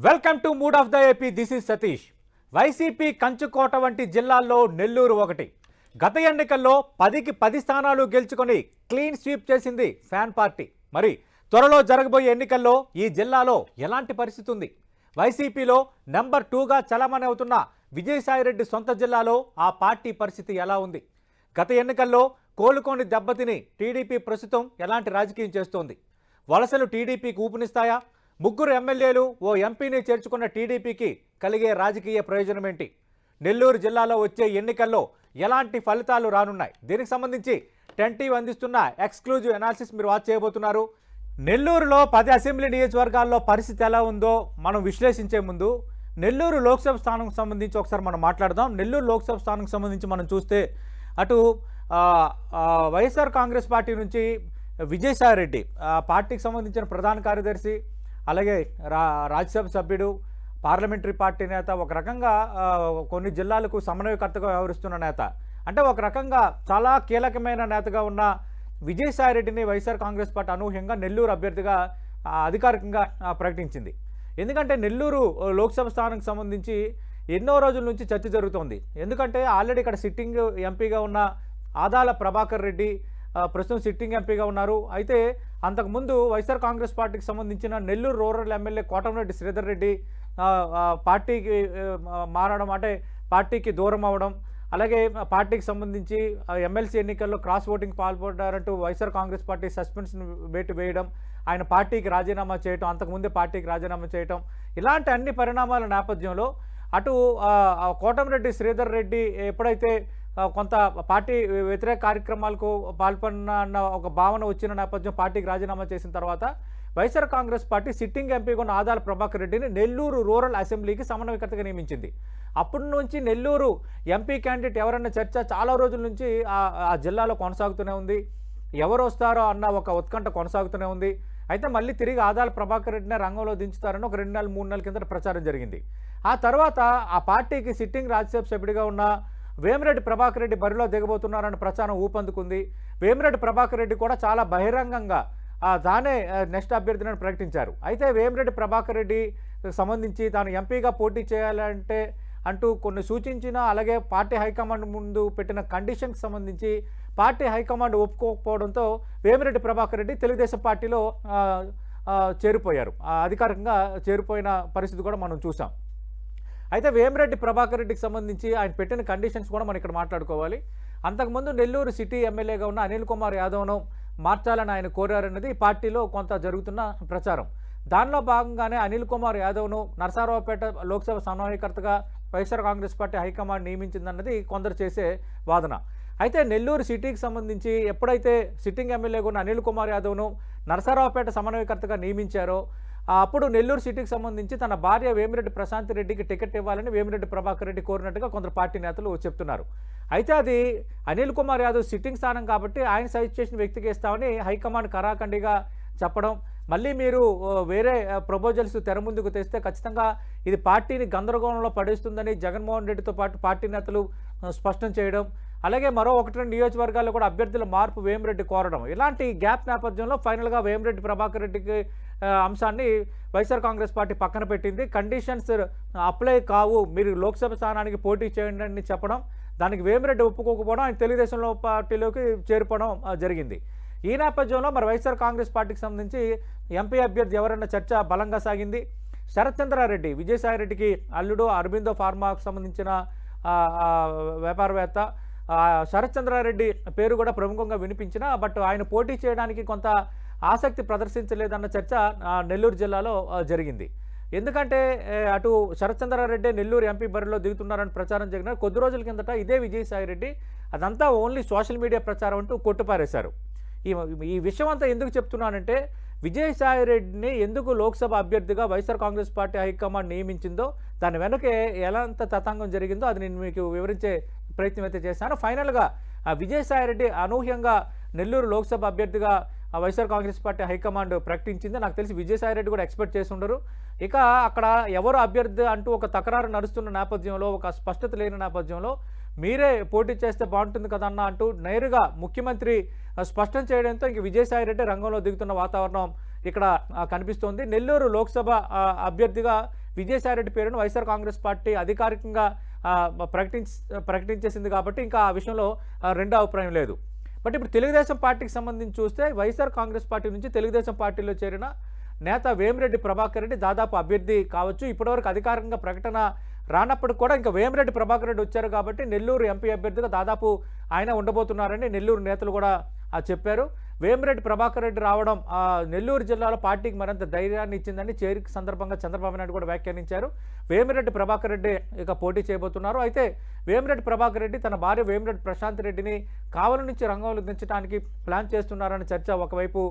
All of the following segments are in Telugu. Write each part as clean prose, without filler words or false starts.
Welcome to mood of the AP. This is Satish. YCP కంచుకోట వంటి జిల్లాల్లో నెల్లూరు ఒకటి. గత ఎన్నికల్లో 10కి 10 స్థానాలు గెలుచుకొని క్లీన్ స్వీప్ చేసింది ఫ్యాన్ పార్టీ. మరి త్వరలో జరగబోయే ఎన్నికల్లో ఈ జిల్లాలో ఎలాంటి పరిస్థితి ఉంది? వైసీపీలో నెంబర్ 2గా చలామణి అవుతున్న విజయసాయిరెడ్డి సొంత జిల్లాలో ఆ పార్టీ పరిస్థితి ఎలా ఉంది? గత ఎన్నికల్లో కోలుకొని దెబ్బతిని టీడీపీ ప్రస్తుతం ఎలాంటి రాజకీయం చేస్తోంది? వలసలు టీడీపీకి ఊపునిస్తాయా? ముగ్గురు ఎమ్మెల్యేలు ఓ ఎంపీని చేర్చుకున్న టీడీపీకి కలిగే రాజకీయ ప్రయోజనం ఏంటి? నెల్లూరు జిల్లాలో వచ్చే ఎన్నికల్లో ఎలాంటి ఫలితాలు రానున్నాయి? దీనికి సంబంధించి 10 అందిస్తున్న ఎక్స్క్లూజివ్ అనాలిసిస్ మీరు వాచ్ చేయబోతున్నారు. నెల్లూరులో 10 అసెంబ్లీ నియోజకవర్గాల్లో పరిస్థితి ఎలా ఉందో మనం విశ్లేషించే ముందు నెల్లూరు లోక్సభ స్థానానికి సంబంధించి ఒకసారి మనం మాట్లాడదాం. నెల్లూరు లోక్సభ స్థానానికి సంబంధించి మనం చూస్తే అటు వైఎస్ఆర్ కాంగ్రెస్ పార్టీ నుంచి విజయసాయిరెడ్డి పార్టీకి సంబంధించిన ప్రధాన కార్యదర్శి, అలాగే రాజ్యసభ సభ్యుడు, పార్లమెంటరీ పార్టీ నేత, ఒక రకంగా కొన్ని జిల్లాలకు సమన్వయకర్తగా వ్యవహరిస్తున్న నేత, అంటే ఒక రకంగా చాలా కీలకమైన నేతగా ఉన్న విజయసాయిరెడ్డిని వైఎస్ఆర్ కాంగ్రెస్ పార్టీ అనూహ్యంగా నెల్లూరు అభ్యర్థిగా అధికారికంగా ప్రకటించింది. ఎందుకంటే నెల్లూరు లోక్సభ స్థానానికి సంబంధించి ఎన్నో రోజుల నుంచి చర్చ జరుగుతోంది. ఎందుకంటే ఆల్రెడీ ఇక్కడ సిట్టింగ్ ఎంపీగా ఉన్న ఆదాల ప్రభాకర్ రెడ్డి ప్రస్తుతం సిట్టింగ్ ఎంపీగా ఉన్నారు. అయితే అంతకుముందు వైఎస్ఆర్ కాంగ్రెస్ పార్టీకి సంబంధించిన నెల్లూరు రూరల్ ఎమ్మెల్యే కోటంరెడ్డి శ్రీధర్ రెడ్డి పార్టీకి మారడం, అంటే పార్టీకి దూరం అవ్వడం, అలాగే పార్టీకి సంబంధించి ఎమ్మెల్సీ ఎన్నికల్లో క్రాస్ ఓటింగ్ పాల్పడ్డారంటూ వైఎస్ఆర్ కాంగ్రెస్ పార్టీ సస్పెన్షన్ వేయడం, ఆయన పార్టీకి రాజీనామా చేయటం, అంతకుముందే పార్టీకి రాజీనామా చేయటం, ఇలాంటి అన్ని పరిణామాల నేపథ్యంలో అటు కోటంరెడ్డి శ్రీధర్ రెడ్డి ఎప్పుడైతే కొంత పార్టీ వ్యతిరేక కార్యక్రమాలకు పాల్పడిన ఒక భావన వచ్చిన నేపథ్యం పార్టీకి రాజీనామా చేసిన తర్వాత వైఎస్ఆర్ కాంగ్రెస్ పార్టీ సిట్టింగ్ ఎంపీగా ఉన్న ఆదాల ప్రభాకర్ రెడ్డిని నెల్లూరు రూరల్ అసెంబ్లీకి సమన్వయకర్తగా నియమించింది. అప్పటి నుంచి నెల్లూరు ఎంపీ క్యాండిడేట్ ఎవరన్న చర్చ చాలా రోజుల నుంచి ఆ జిల్లాలో కొనసాగుతూనే ఉంది. ఎవరు వస్తారో అన్న ఒక ఉత్కంఠ కొనసాగుతూనే ఉంది. అయితే మళ్ళీ తిరిగి ఆదాల ప్రభాకర్ రెడ్డిని రంగంలో దించుతారని ఒక 2 నెలలు 3 నెలల కింద ప్రచారం జరిగింది. ఆ తర్వాత ఆ పార్టీకి సిట్టింగ్ రాజ్యసభ సభ్యుడిగా ఉన్న వేమిరెడ్డి ప్రభాకర్ రెడ్డి బరిలో దిగబోతున్నారన్న ప్రచారం ఊపందుకుంది. వేమిరెడ్డి ప్రభాకర్ రెడ్డి కూడా చాలా బహిరంగంగా తానే నెక్స్ట్ అభ్యర్థిని ప్రకటించారు. అయితే వేమిరెడ్డి ప్రభాకర్ రెడ్డి సంబంధించి తాను ఎంపీగా పోటీ చేయాలంటే అంటూ కొన్ని సూచించిన, అలాగే పార్టీ హైకమాండ్ ముందు పెట్టిన కండిషన్కి సంబంధించి పార్టీ హైకమాండ్ ఒప్పుకోకపోవడంతో వేమిరెడ్డి ప్రభాకర్ రెడ్డి తెలుగుదేశం పార్టీలో చేరిపోయారు. అధికారికంగా చేరిపోయిన పరిస్థితి కూడా మనం చూసాం. అయితే వేమిరెడ్డి ప్రభాకర్ రెడ్డికి సంబంధించి ఆయన పెట్టిన కండిషన్స్ కూడా మనం ఇక్కడ మాట్లాడుకోవాలి. అంతకుముందు నెల్లూరు సిటీ ఎమ్మెల్యేగా ఉన్న అనిల్ కుమార్ యాదవ్ను మార్చాలని ఆయన కోరారన్నది పార్టీలో కొంత జరుగుతున్న ప్రచారం. దానిలో భాగంగానే అనిల్ కుమార్ యాదవ్ను నరసరావుపేట లోక్సభ సమన్వయకర్తగా వైఎస్ఆర్ కాంగ్రెస్ పార్టీ హైకమాండ్ నియమించిందన్నది కొందరు చేసే వాదన. అయితే నెల్లూరు సిటీకి సంబంధించి ఎప్పుడైతే సిట్టింగ్ ఎమ్మెల్యేగా ఉన్న అనిల్ కుమార్ యాదవ్ను నరసరావుపేట సమన్వయకర్తగా నియమించారో అప్పుడు నెల్లూరు సిటీకి సంబంధించి తన భార్య వేమిరెడ్డి ప్రశాంత్ రెడ్డికి టికెట్ ఇవ్వాలని వేమిరెడ్డి ప్రభాకర్ రెడ్డి కోరినట్టుగా కొందరు పార్టీ నేతలు చెప్తున్నారు. అయితే అది అనిల్ కుమార్ యాదవ్ సిట్టింగ్ స్థానం కాబట్టి ఆయన సజెస్ట్ చేసిన వ్యక్తికి ఇస్తామని హైకమాండ్ కరాఖండిగా చెప్పడం, మళ్ళీ మీరు వేరే ప్రపోజల్స్ తెర ముందుకు తెస్తే ఖచ్చితంగా ఇది పార్టీని గందరగోళంలో పడేస్తుందని జగన్మోహన్ రెడ్డితో పాటు పార్టీ నేతలు స్పష్టం చేయడం, అలాగే మరో 1-2 నియోజకవర్గాల్లో కూడా అభ్యర్థుల మార్పు వేమిరెడ్డి కోరడం, ఇలాంటి గ్యాప్ నేపథ్యంలో ఫైనల్గా వేమిరెడ్డి ప్రభాకర్ రెడ్డికి అంశాన్ని వైఎస్ఆర్ కాంగ్రెస్ పార్టీ పక్కన పెట్టింది. కండిషన్స్ అప్లై కావు, మీరు లోక్సభ స్థానానికి పోటీ చేయండి అని చెప్పడం, దానికి వేమిరెడ్డి ఒప్పుకోకపోవడం, ఆయన తెలుగుదేశంలో పార్టీలోకి చేరిపోవడం జరిగింది. ఈ నేపథ్యంలో మరి వైఎస్ఆర్ కాంగ్రెస్ పార్టీకి సంబంధించి ఎంపీ అభ్యర్థి ఎవరన్న చర్చ బలంగా సాగింది. శరత్చంద్రారెడ్డి విజయసాయిరెడ్డికి అల్లుడు, అరబిందో ఫార్మాకు సంబంధించిన వ్యాపారవేత్త. శరత్చంద్రారెడ్డి పేరు కూడా ప్రముఖంగా వినిపించిన, బట్ ఆయన పోటీ చేయడానికి కొంత ఆసక్తి ప్రదర్శించలేదన్న చర్చ నెల్లూరు జిల్లాలో జరిగింది. ఎందుకంటే అటు శరత్చంద్రారెడ్డి నెల్లూరు ఎంపీ బరిలో దిగుతున్నారని ప్రచారం జరిగిన కొద్ది రోజుల కిందట ఇదే విజయసాయిరెడ్డి అదంతా ఓన్లీ సోషల్ మీడియా ప్రచారం అంటూ కొట్టుపారేశారు. ఈ విషయం అంతా ఎందుకు చెప్తున్నానంటే విజయసాయిరెడ్డిని ఎందుకు లోక్సభ అభ్యర్థిగా వైఎస్ఆర్ కాంగ్రెస్ పార్టీ హైకమాండ్ నియమించిందో దాని వెనకే ఎలాంత తతంగం జరిగిందో అది నేను మీకు వివరించే ప్రయత్నం అయితే చేశాను. ఫైనల్గా విజయసాయిరెడ్డి అనూహ్యంగా నెల్లూరు లోక్సభ అభ్యర్థిగా వైఎస్ఆర్ కాంగ్రెస్ పార్టీ హైకమాండ్ ప్రకటించింది. నాకు తెలిసి విజయసాయిరెడ్డి కూడా ఎక్స్పెక్ట్ చేసి ఉండరు. ఇక అక్కడ ఎవరు అభ్యర్థి అంటూ ఒక తకరారు నడుస్తున్న నేపథ్యంలో, ఒక స్పష్టత లేని నేపథ్యంలో మీరే పోటీ చేస్తే బాగుంటుంది కదన్నా అంటూ నేరుగా ముఖ్యమంత్రి స్పష్టం చేయడంతో ఇంక విజయసాయిరెడ్డి రంగంలో దిగుతున్న వాతావరణం ఇక్కడ కనిపిస్తోంది. నెల్లూరు లోక్సభ అభ్యర్థిగా విజయసాయిరెడ్డి పేరును వైఎస్ఆర్ కాంగ్రెస్ పార్టీ అధికారికంగా ప్రకటించేసింది కాబట్టి ఇంకా ఆ విషయంలో రెండో అభిప్రాయం లేదు. బట్ ఇప్పుడు తెలుగుదేశం పార్టీకి సంబంధించి చూస్తే వైఎస్ఆర్ కాంగ్రెస్ పార్టీ నుంచి తెలుగుదేశం పార్టీలో చేరిన నేత వేమిరెడ్డి ప్రభాకర్ రెడ్డి దాదాపు అభ్యర్థి కావచ్చు. ఇప్పటివరకు అధికారికంగా ప్రకటన రానప్పటికి కూడా ఇంకా వేమిరెడ్డి ప్రభాకర్ రెడ్డి వచ్చారు కాబట్టి నెల్లూరు ఎంపీ అభ్యర్థిగా దాదాపు ఆయన ఉండబోతున్నారని నెల్లూరు నేతలు కూడా చెప్పారు. వేమిరెడ్డి ప్రభాకర్ రెడ్డి రావడం నెల్లూరు జిల్లాలో పార్టీకి మరింత ధైర్యాన్ని ఇచ్చిందని చేరిక సందర్భంగా చంద్రబాబు నాయుడు కూడా వ్యాఖ్యానించారు. వేమిరెడ్డి ప్రభాకర్ రెడ్డి ఇక పోటీ చేయబోతున్నారు. అయితే వేమిరెడ్డి ప్రభాకర్ రెడ్డి తన భార్య వేమిరెడ్డి ప్రశాంత్ రెడ్డిని కావలి నుంచి రంగంలో దించడానికి ప్లాన్ చేస్తున్నారని చర్చ ఒకవైపు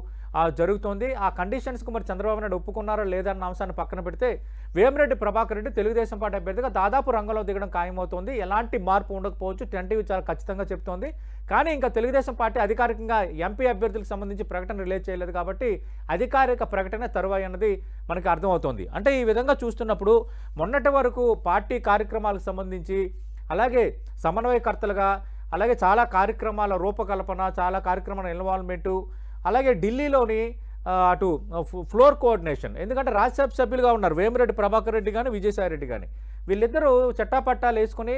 జరుగుతోంది. ఆ కండిషన్స్కు మరి చంద్రబాబు నాయుడు ఒప్పుకున్నారో లేదన్న అంశాన్ని పక్కన పెడితే వేమిరెడ్డి ప్రభాకర్ రెడ్డి తెలుగుదేశం పార్టీ అభ్యర్థిగా దాదాపు రంగంలో దిగడం ఖాయమవుతోంది. ఎలాంటి మార్పు ఉండకపోవచ్చు, టెంటివ్ చాలా ఖచ్చితంగా చెప్తోంది. కానీ ఇంకా తెలుగుదేశం పార్టీ అధికారికంగా ఎంపీ అభ్యర్థులకు సంబంధించి ప్రకటన రిలీజ్ చేయలేదు కాబట్టి అధికారిక ప్రకటన తరువాయి అన్నది మనకి అర్థమవుతోంది. అంటే ఈ విధంగా చూస్తున్నప్పుడు మొన్నటి వరకు పార్టీ కార్యక్రమాలకు సంబంధించి అలాగే సమన్వయకర్తలుగా అలాగే చాలా కార్యక్రమాల రూపకల్పన, చాలా కార్యక్రమాల ఇన్వాల్వ్మెంటు, అలాగే ఢిల్లీలోని అటు ఫ్లోర్ కోఆర్డినేషన్, ఎందుకంటే రాజ్యసభ సభ్యులుగా ఉన్నారు వేమిరెడ్డి ప్రభాకర్ రెడ్డి కానీ విజయసాయిరెడ్డి కానీ. వీళ్ళిద్దరూ చట్టాపట్టాలు వేసుకొని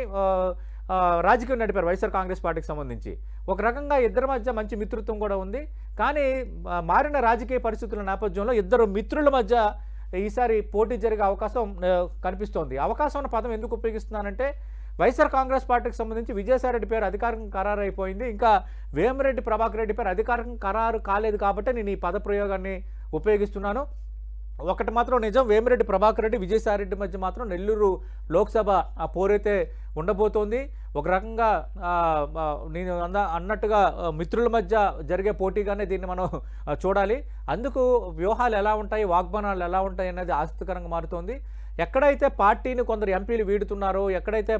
రాజకీయం నడిపారు వైఎస్ఆర్ కాంగ్రెస్ పార్టీకి సంబంధించి. ఒక రకంగా ఇద్దరి మధ్య మంచి మిత్రత్వం కూడా ఉంది. కానీ మారిన రాజకీయ పరిస్థితుల నేపథ్యంలో ఇద్దరు మిత్రుల మధ్య ఈసారి పోటీ జరిగే అవకాశం కనిపిస్తోంది. అవకాశం అన్న పదం ఎందుకు ఉపయోగిస్తున్నానంటే వైఎస్ఆర్ కాంగ్రెస్ పార్టీకి సంబంధించి విజయసాయిరెడ్డి పేరు అధికారికంగా ఖరారు అయిపోయింది. ఇంకా వేమిరెడ్డి ప్రభాకర్ రెడ్డి పేరు అధికారికంగా ఖరారు కాలేదు కాబట్టి నేను ఈ పదప్రయోగాన్ని ఉపయోగిస్తున్నాను. ఒకటి మాత్రం నిజం, వేమిరెడ్డి ప్రభాకర్ రెడ్డి విజయసాయిరెడ్డి మధ్య మాత్రం నెల్లూరు లోక్సభ పోరైతే ఉండబోతోంది. ఒక రకంగా నేను అన్నట్టుగా మిత్రుల మధ్య జరిగే పోటీగానే దీన్ని మనం చూడాలి. అందుకు వ్యూహాలు ఎలా ఉంటాయి, వాగ్బానాలు ఎలా ఉంటాయి అనేది ఆసక్తికరంగా మారుతోంది. ఎక్కడైతే పార్టీని కొందరు ఎంపీలు వీడుతున్నారో, ఎక్కడైతే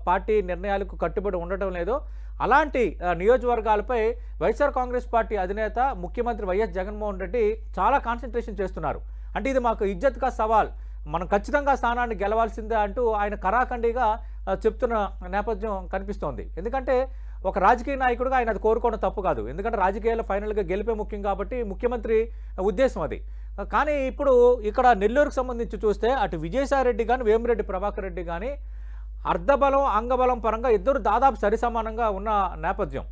పార్టీ నిర్ణయాలకు కట్టుబడి ఉండటం లేదో అలాంటి నియోజకవర్గాలపై వైఎస్ఆర్ కాంగ్రెస్ పార్టీ అధినేత ముఖ్యమంత్రి వైఎస్ జగన్మోహన్ రెడ్డి చాలా కాన్సన్ట్రేషన్ చేస్తున్నారు. అంటే ఇది మాకు ఇజ్జత్ కా సవాల్, మనం ఖచ్చితంగా స్థానాన్ని గెలవాల్సిందే అంటూ ఆయన కరాఖండిగా చెప్తున్న నేపథ్యం కనిపిస్తోంది. ఎందుకంటే ఒక రాజకీయ నాయకుడిగా ఆయన అది కోరుకోవడం తప్పు కాదు, ఎందుకంటే రాజకీయాల్లో ఫైనల్గా గెలిపే ముఖ్యం కాబట్టి ముఖ్యమంత్రి ఉద్దేశం అది. కానీ ఇప్పుడు ఇక్కడ నెల్లూరుకు సంబంధించి చూస్తే అటు విజయసాయిరెడ్డి కానీ వేమిరెడ్డి ప్రభాకర్ రెడ్డి కానీ అర్ధబలం అంగబలం పరంగా ఇద్దరు దాదాపు సరిసమానంగా ఉన్న నేపథ్యం.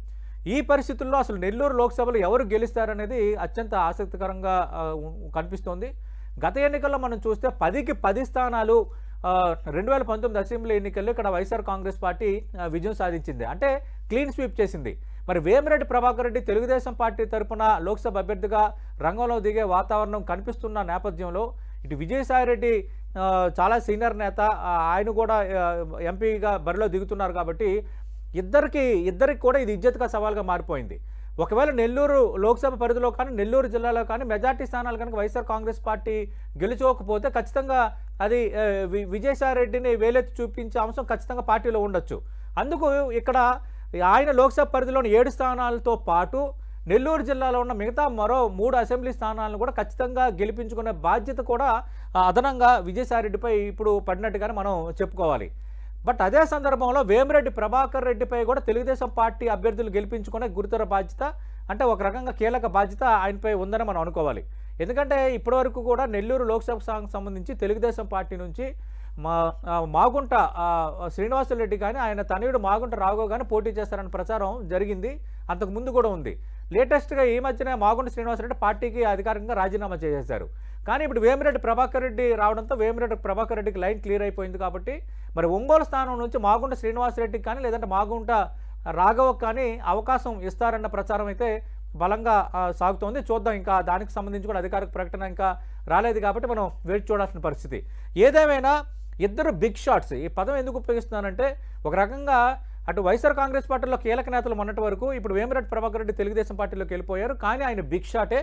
ఈ పరిస్థితుల్లో అసలు నెల్లూరు లోక్సభలో ఎవరు గెలుస్తారనేది అత్యంత ఆసక్తికరంగా కనిపిస్తోంది. గత ఎన్నికల్లో మనం చూస్తే 10కి 10 స్థానాలు 2019 అసెంబ్లీ ఎన్నికల్లో ఇక్కడ వైఎస్ఆర్ కాంగ్రెస్ పార్టీ విజయం సాధించింది, అంటే క్లీన్ స్వీప్ చేసింది. మరి వేమిరెడ్డి ప్రభాకర్ రెడ్డి తెలుగుదేశం పార్టీ తరఫున లోక్సభ అభ్యర్థిగా రంగంలో దిగే వాతావరణం కనిపిస్తున్న నేపథ్యంలో ఇటు విజయసాయిరెడ్డి చాలా సీనియర్ నేత, ఆయన కూడా ఎంపీగా బరిలో దిగుతున్నారు కాబట్టి ఇద్దరికి కూడా ఇది ఇజ్జత్గా సవాల్గా మారిపోయింది. ఒకవేళ నెల్లూరు లోక్సభ పరిధిలో కానీ నెల్లూరు జిల్లాలో కానీ మెజార్టీ స్థానాలు కనుక వైఎస్ఆర్ కాంగ్రెస్ పార్టీ గెలుచుకోకపోతే ఖచ్చితంగా అది విజయసాయిరెడ్డిని వేలెత్తి చూపించే అంశం ఖచ్చితంగా పార్టీలో ఉండొచ్చు. అందుకు ఇక్కడ ఆయన లోక్సభ పరిధిలోని 7 స్థానాలతో పాటు నెల్లూరు జిల్లాలో ఉన్న మిగతా మరో 3 అసెంబ్లీ స్థానాలను కూడా ఖచ్చితంగా గెలిపించుకునే బాధ్యత కూడా అదనంగా విజయసాయిరెడ్డిపై ఇప్పుడు పడినట్టుగానే మనం చెప్పుకోవాలి. బట్ అదే సందర్భంలో వేమిరెడ్డి ప్రభాకర్ రెడ్డిపై కూడా తెలుగుదేశం పార్టీ అభ్యర్థులు గెలిపించుకునే గురుతర బాధ్యత, అంటే ఒక రకంగా కీలక బాధ్యత ఆయనపై ఉందని మనం అనుకోవాలి. ఎందుకంటే ఇప్పటివరకు కూడా నెల్లూరు లోక్సభకు సంబంధించి తెలుగుదేశం పార్టీ నుంచి మాగుంట శ్రీనివాసులరెడ్డి కానీ ఆయన తనయుడు మాగుంట రాఘవ్ కానీ పోటీ చేస్తారన్న ప్రచారం జరిగింది, అంతకుముందు కూడా ఉంది. లేటెస్ట్గా ఈ మధ్యనే మాగుంట శ్రీనివాసరెడ్డి పార్టీకి అధికారికంగా రాజీనామా చేసేశారు. కానీ ఇప్పుడు వేమిరెడ్డి ప్రభాకర్ రెడ్డి రావడంతో వేమిరెడ్డి ప్రభాకర్ రెడ్డికి లైన్ క్లియర్ అయిపోయింది కాబట్టి మరి ఒంగోలు స్థానం నుంచి మాగుంట శ్రీనివాసరెడ్డికి కానీ లేదంటే మాగుంట రాఘవ్ కానీ అవకాశం ఇస్తారన్న ప్రచారం అయితే బలంగా సాగుతోంది. చూద్దాం, ఇంకా దానికి సంబంధించి కూడా అధికారిక ప్రకటన ఇంకా రాలేదు కాబట్టి మనం వేచి చూడాల్సిన పరిస్థితి. ఏదేమైనా ఇద్దరు బిగ్ షాట్స్, ఈ పదం ఎందుకు ఉపయోగిస్తున్నానంటే ఒక రకంగా అటు వైఎస్ఆర్ కాంగ్రెస్ పార్టీలో కీలక నేతలు మొన్నటి వరకు, ఇప్పుడు వేమిరెడ్డి ప్రభాకర్ రెడ్డి తెలుగుదేశం పార్టీలోకి వెళ్ళిపోయారు. కానీ ఆయన బిగ్ షాటే.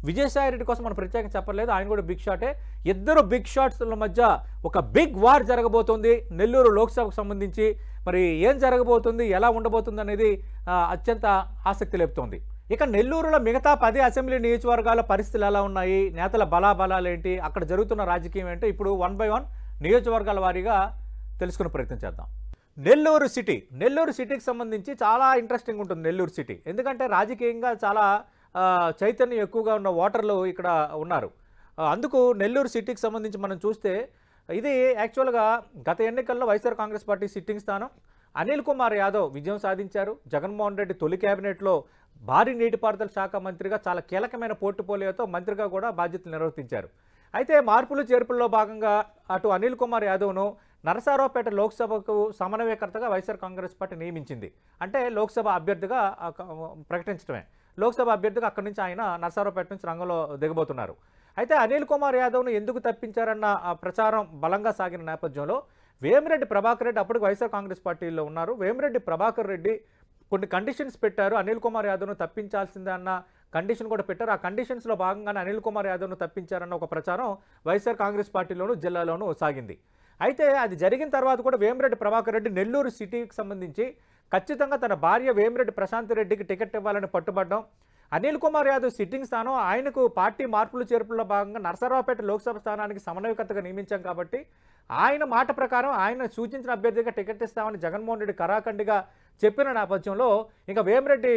విజయసాయిరెడ్డి కోసం మనం ప్రత్యేకంగా చెప్పలేదు, ఆయన కూడా బిగ్ షాటే. ఇద్దరు బిగ్ షాట్స్ల మధ్య ఒక బిగ్ వార్ జరగబోతోంది నెల్లూరు లోక్సభకు సంబంధించి. మరి ఏం జరగబోతుంది, ఎలా ఉండబోతుంది అనేది అత్యంత ఆసక్తి లేపుతోంది. ఇక నెల్లూరులో మిగతా 10 అసెంబ్లీ నియోజకవర్గాల పరిస్థితులు ఎలా ఉన్నాయి, నేతల బలాబలాలు ఏంటి, అక్కడ జరుగుతున్న రాజకీయం ఏంటి, ఇప్పుడు 1 by 1 నియోజకవర్గాల వారీగా తెలుసుకునే ప్రయత్నం చేద్దాం. నెల్లూరు సిటీకి సంబంధించి చాలా ఇంట్రెస్టింగ్ ఉంటుంది నెల్లూరు సిటీ. ఎందుకంటే రాజకీయంగా చాలా చైతన్యం ఎక్కువగా ఉన్న ఓటర్లు ఇక్కడ ఉన్నారు. అందుకు నెల్లూరు సిటీకి సంబంధించి మనం చూస్తే ఇది యాక్చువల్గా గత ఎన్నికల్లో వైఎస్ఆర్ కాంగ్రెస్ పార్టీ సిట్టింగ్ స్థానం. అనిల్ కుమార్ యాదవ్ విజయం సాధించారు. జగన్మోహన్ రెడ్డి తొలి కేబినెట్లో భారీ నీటిపారుదల శాఖ మంత్రిగా చాలా కీలకమైన పోర్ట్ఫోలియోతో మంత్రిగా కూడా బాధ్యతలు నిర్వర్తించారు. అయితే మార్పులు చేర్పుల్లో భాగంగా అటు అనిల్ కుమార్ యాదవ్ను నరసరావుపేట లోక్సభకు సమన్వయకర్తగా వైఎస్ఆర్ కాంగ్రెస్ పార్టీ నియమించింది. అంటే లోక్సభ అభ్యర్థిగా ప్రకటించడమే. లోక్సభ అభ్యర్థిగా అక్కడి నుంచి ఆయన నరసరావుపేట నుంచి రంగంలో దిగబోతున్నారు. అయితే అనిల్ కుమార్ యాదవ్ను ఎందుకు తప్పించారన్న ప్రచారం బలంగా సాగిన నేపథ్యంలో వేమిరెడ్డి ప్రభాకర్ రెడ్డి అప్పటికి వైఎస్ఆర్ కాంగ్రెస్ పార్టీలో ఉన్నారు. వేమిరెడ్డి ప్రభాకర్ రెడ్డి కొన్ని కండిషన్స్ పెట్టారు. అనిల్ కుమార్ యాదవ్ను తప్పించాల్సిందే అన్న కండిషన్ కూడా పెట్టారు. ఆ కండిషన్స్లో భాగంగానే అనిల్ కుమార్ యాదవ్ను తప్పించారన్న ఒక ప్రచారం వైఎస్ఆర్ కాంగ్రెస్ పార్టీలోనూ జిల్లాలోనూ సాగింది. అయితే అది జరిగిన తర్వాత కూడా వేమిరెడ్డి ప్రభాకర్ రెడ్డి నెల్లూరు సిటీకి సంబంధించి ఖచ్చితంగా తన భార్య వేమిరెడ్డి ప్రశాంత్ రెడ్డికి టికెట్ ఇవ్వాలని పట్టుబడ్డం. అనిల్ కుమార్ యాదవ్ సిట్టింగ్ స్థానం, ఆయనకు పార్టీ మార్పులు చేర్పుల్లో భాగంగా నరసరావుపేట లోక్సభ స్థానానికి సమన్వయకర్తగా నియమించాం కాబట్టి ఆయన మాట ప్రకారం ఆయన సూచించిన అభ్యర్థిగా టికెట్ ఇస్తామని జగన్మోహన్ రెడ్డి కరాఖండిగా చెప్పిన నేపథ్యంలో ఇంకా వేమిరెడ్డి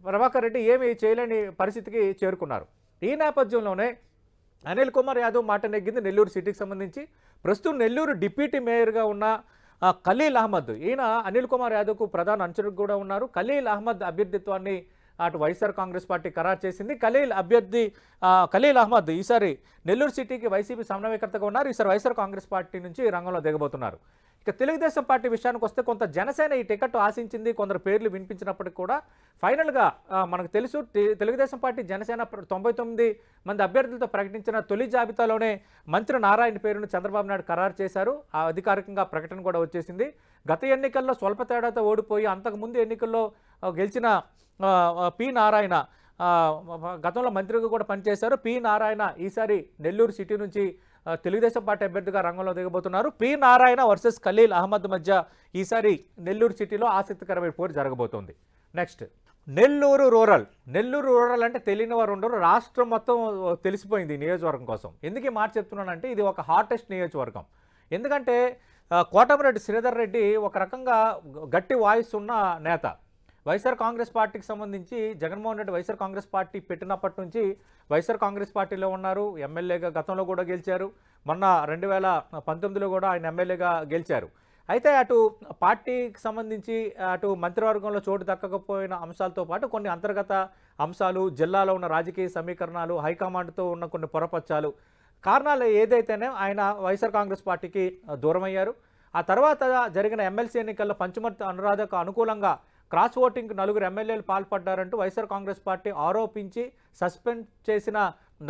ప్రభాకర్ రెడ్డి ఏమీ చేయలేని పరిస్థితికి చేరుకున్నారు. ఈ నేపథ్యంలోనే అనిల్ కుమార్ యాదవ్ మాట నెగ్గింది నెల్లూరు సిటీకి సంబంధించి. ప్రస్తుతం నెల్లూరు డిప్యూటీ మేయర్గా ఉన్న ఖలీల్ అహ్మద్, ఈయన అనిల్ కుమార్ యాదవ్కు ప్రధాన అనుచరుడు కూడా ఉన్నారు. ఖలీల్ అహ్మద్ అభ్యర్థిత్వాన్ని అటు వైఎస్ఆర్ కాంగ్రెస్ పార్టీ ఖరారు చేసింది. ఖలీల్ అహ్మద్ ఈసారి నెల్లూరు సిటీకి వైసీపీ సమన్వయకర్తగా ఉన్నారు. ఈసారి వైఎస్ఆర్ కాంగ్రెస్ పార్టీ నుంచి రంగంలో దిగబోతున్నారు. ఇక తెలుగుదేశం పార్టీ విషయానికి వస్తే కొంత జనసేన ఈ టికెట్ ఆశించింది. కొందరు పేర్లు వినిపించినప్పటికీ కూడా ఫైనల్గా మనకు తెలుసు తెలుగుదేశం పార్టీ జనసేన 99 మంది అభ్యర్థులతో ప్రకటించిన తొలి జాబితాలోనే మంత్రి నారాయణ పేరును చంద్రబాబు నాయుడు ఖరారు చేశారు. ఆ అధికారికంగా ప్రకటన కూడా వచ్చేసింది. గత ఎన్నికల్లో స్వల్ప తేడాతో ఓడిపోయి అంతకుముందు ఎన్నికల్లో గెలిచిన పి నారాయణ గతంలో మంత్రిగా కూడా పనిచేశారు. పి నారాయణ ఈసారి నెల్లూరు సిటీ నుంచి తెలుగుదేశం పార్టీ అభ్యర్థిగా రంగంలో దిగబోతున్నారు. పి నారాయణ వర్సెస్ ఖలీల్ అహ్మద్ మధ్య ఈసారి నెల్లూరు సిటీలో ఆసక్తికరమైన పోరు జరగబోతోంది. నెక్స్ట్ నెల్లూరు రూరల్ అంటే తెలియని వారు ఉండరు. రాష్ట్రం మొత్తం తెలిసిపోయింది నియోజకవర్గం కోసం. ఎందుకు ఈ మాట చెప్తున్నానంటే ఇది ఒక హాటెస్ట్ నియోజకవర్గం. ఎందుకంటే కోటమిరెడ్డి శ్రీధర్ రెడ్డి ఒక రకంగా గట్టి వాయిస్ ఉన్న నేత. వైఎస్ఆర్ కాంగ్రెస్ పార్టీకి సంబంధించి జగన్మోహన్ రెడ్డి వైఎస్ఆర్ కాంగ్రెస్ పార్టీ పెట్టినప్పటి నుంచి వైఎస్ఆర్ కాంగ్రెస్ పార్టీలో ఉన్నారు. ఎమ్మెల్యేగా గతంలో కూడా గెలిచారు. మొన్న 2019లో కూడా ఆయన ఎమ్మెల్యేగా గెలిచారు. అయితే అటు పార్టీకి సంబంధించి అటు మంత్రివర్గంలో చోటు దక్కకపోయిన అంశాలతో పాటు కొన్ని అంతర్గత అంశాలు, జిల్లాలో ఉన్న రాజకీయ సమీకరణాలు, హైకమాండ్తో ఉన్న కొన్ని పొరపచ్చాలు కారణాలు ఏదైతేనే ఆయన వైఎస్ఆర్ కాంగ్రెస్ పార్టీకి దూరమయ్యారు. ఆ తర్వాత జరిగిన ఎమ్మెల్సీ ఎన్నికల్లో పంచమర్తి అనురాధకు అనుకూలంగా క్రాస్ ఓటింగ్ 4 ఎమ్మెల్యేలు పాల్పడ్డారంటూ వైఎస్ఆర్ కాంగ్రెస్ పార్టీ ఆరోపించి సస్పెండ్ చేసిన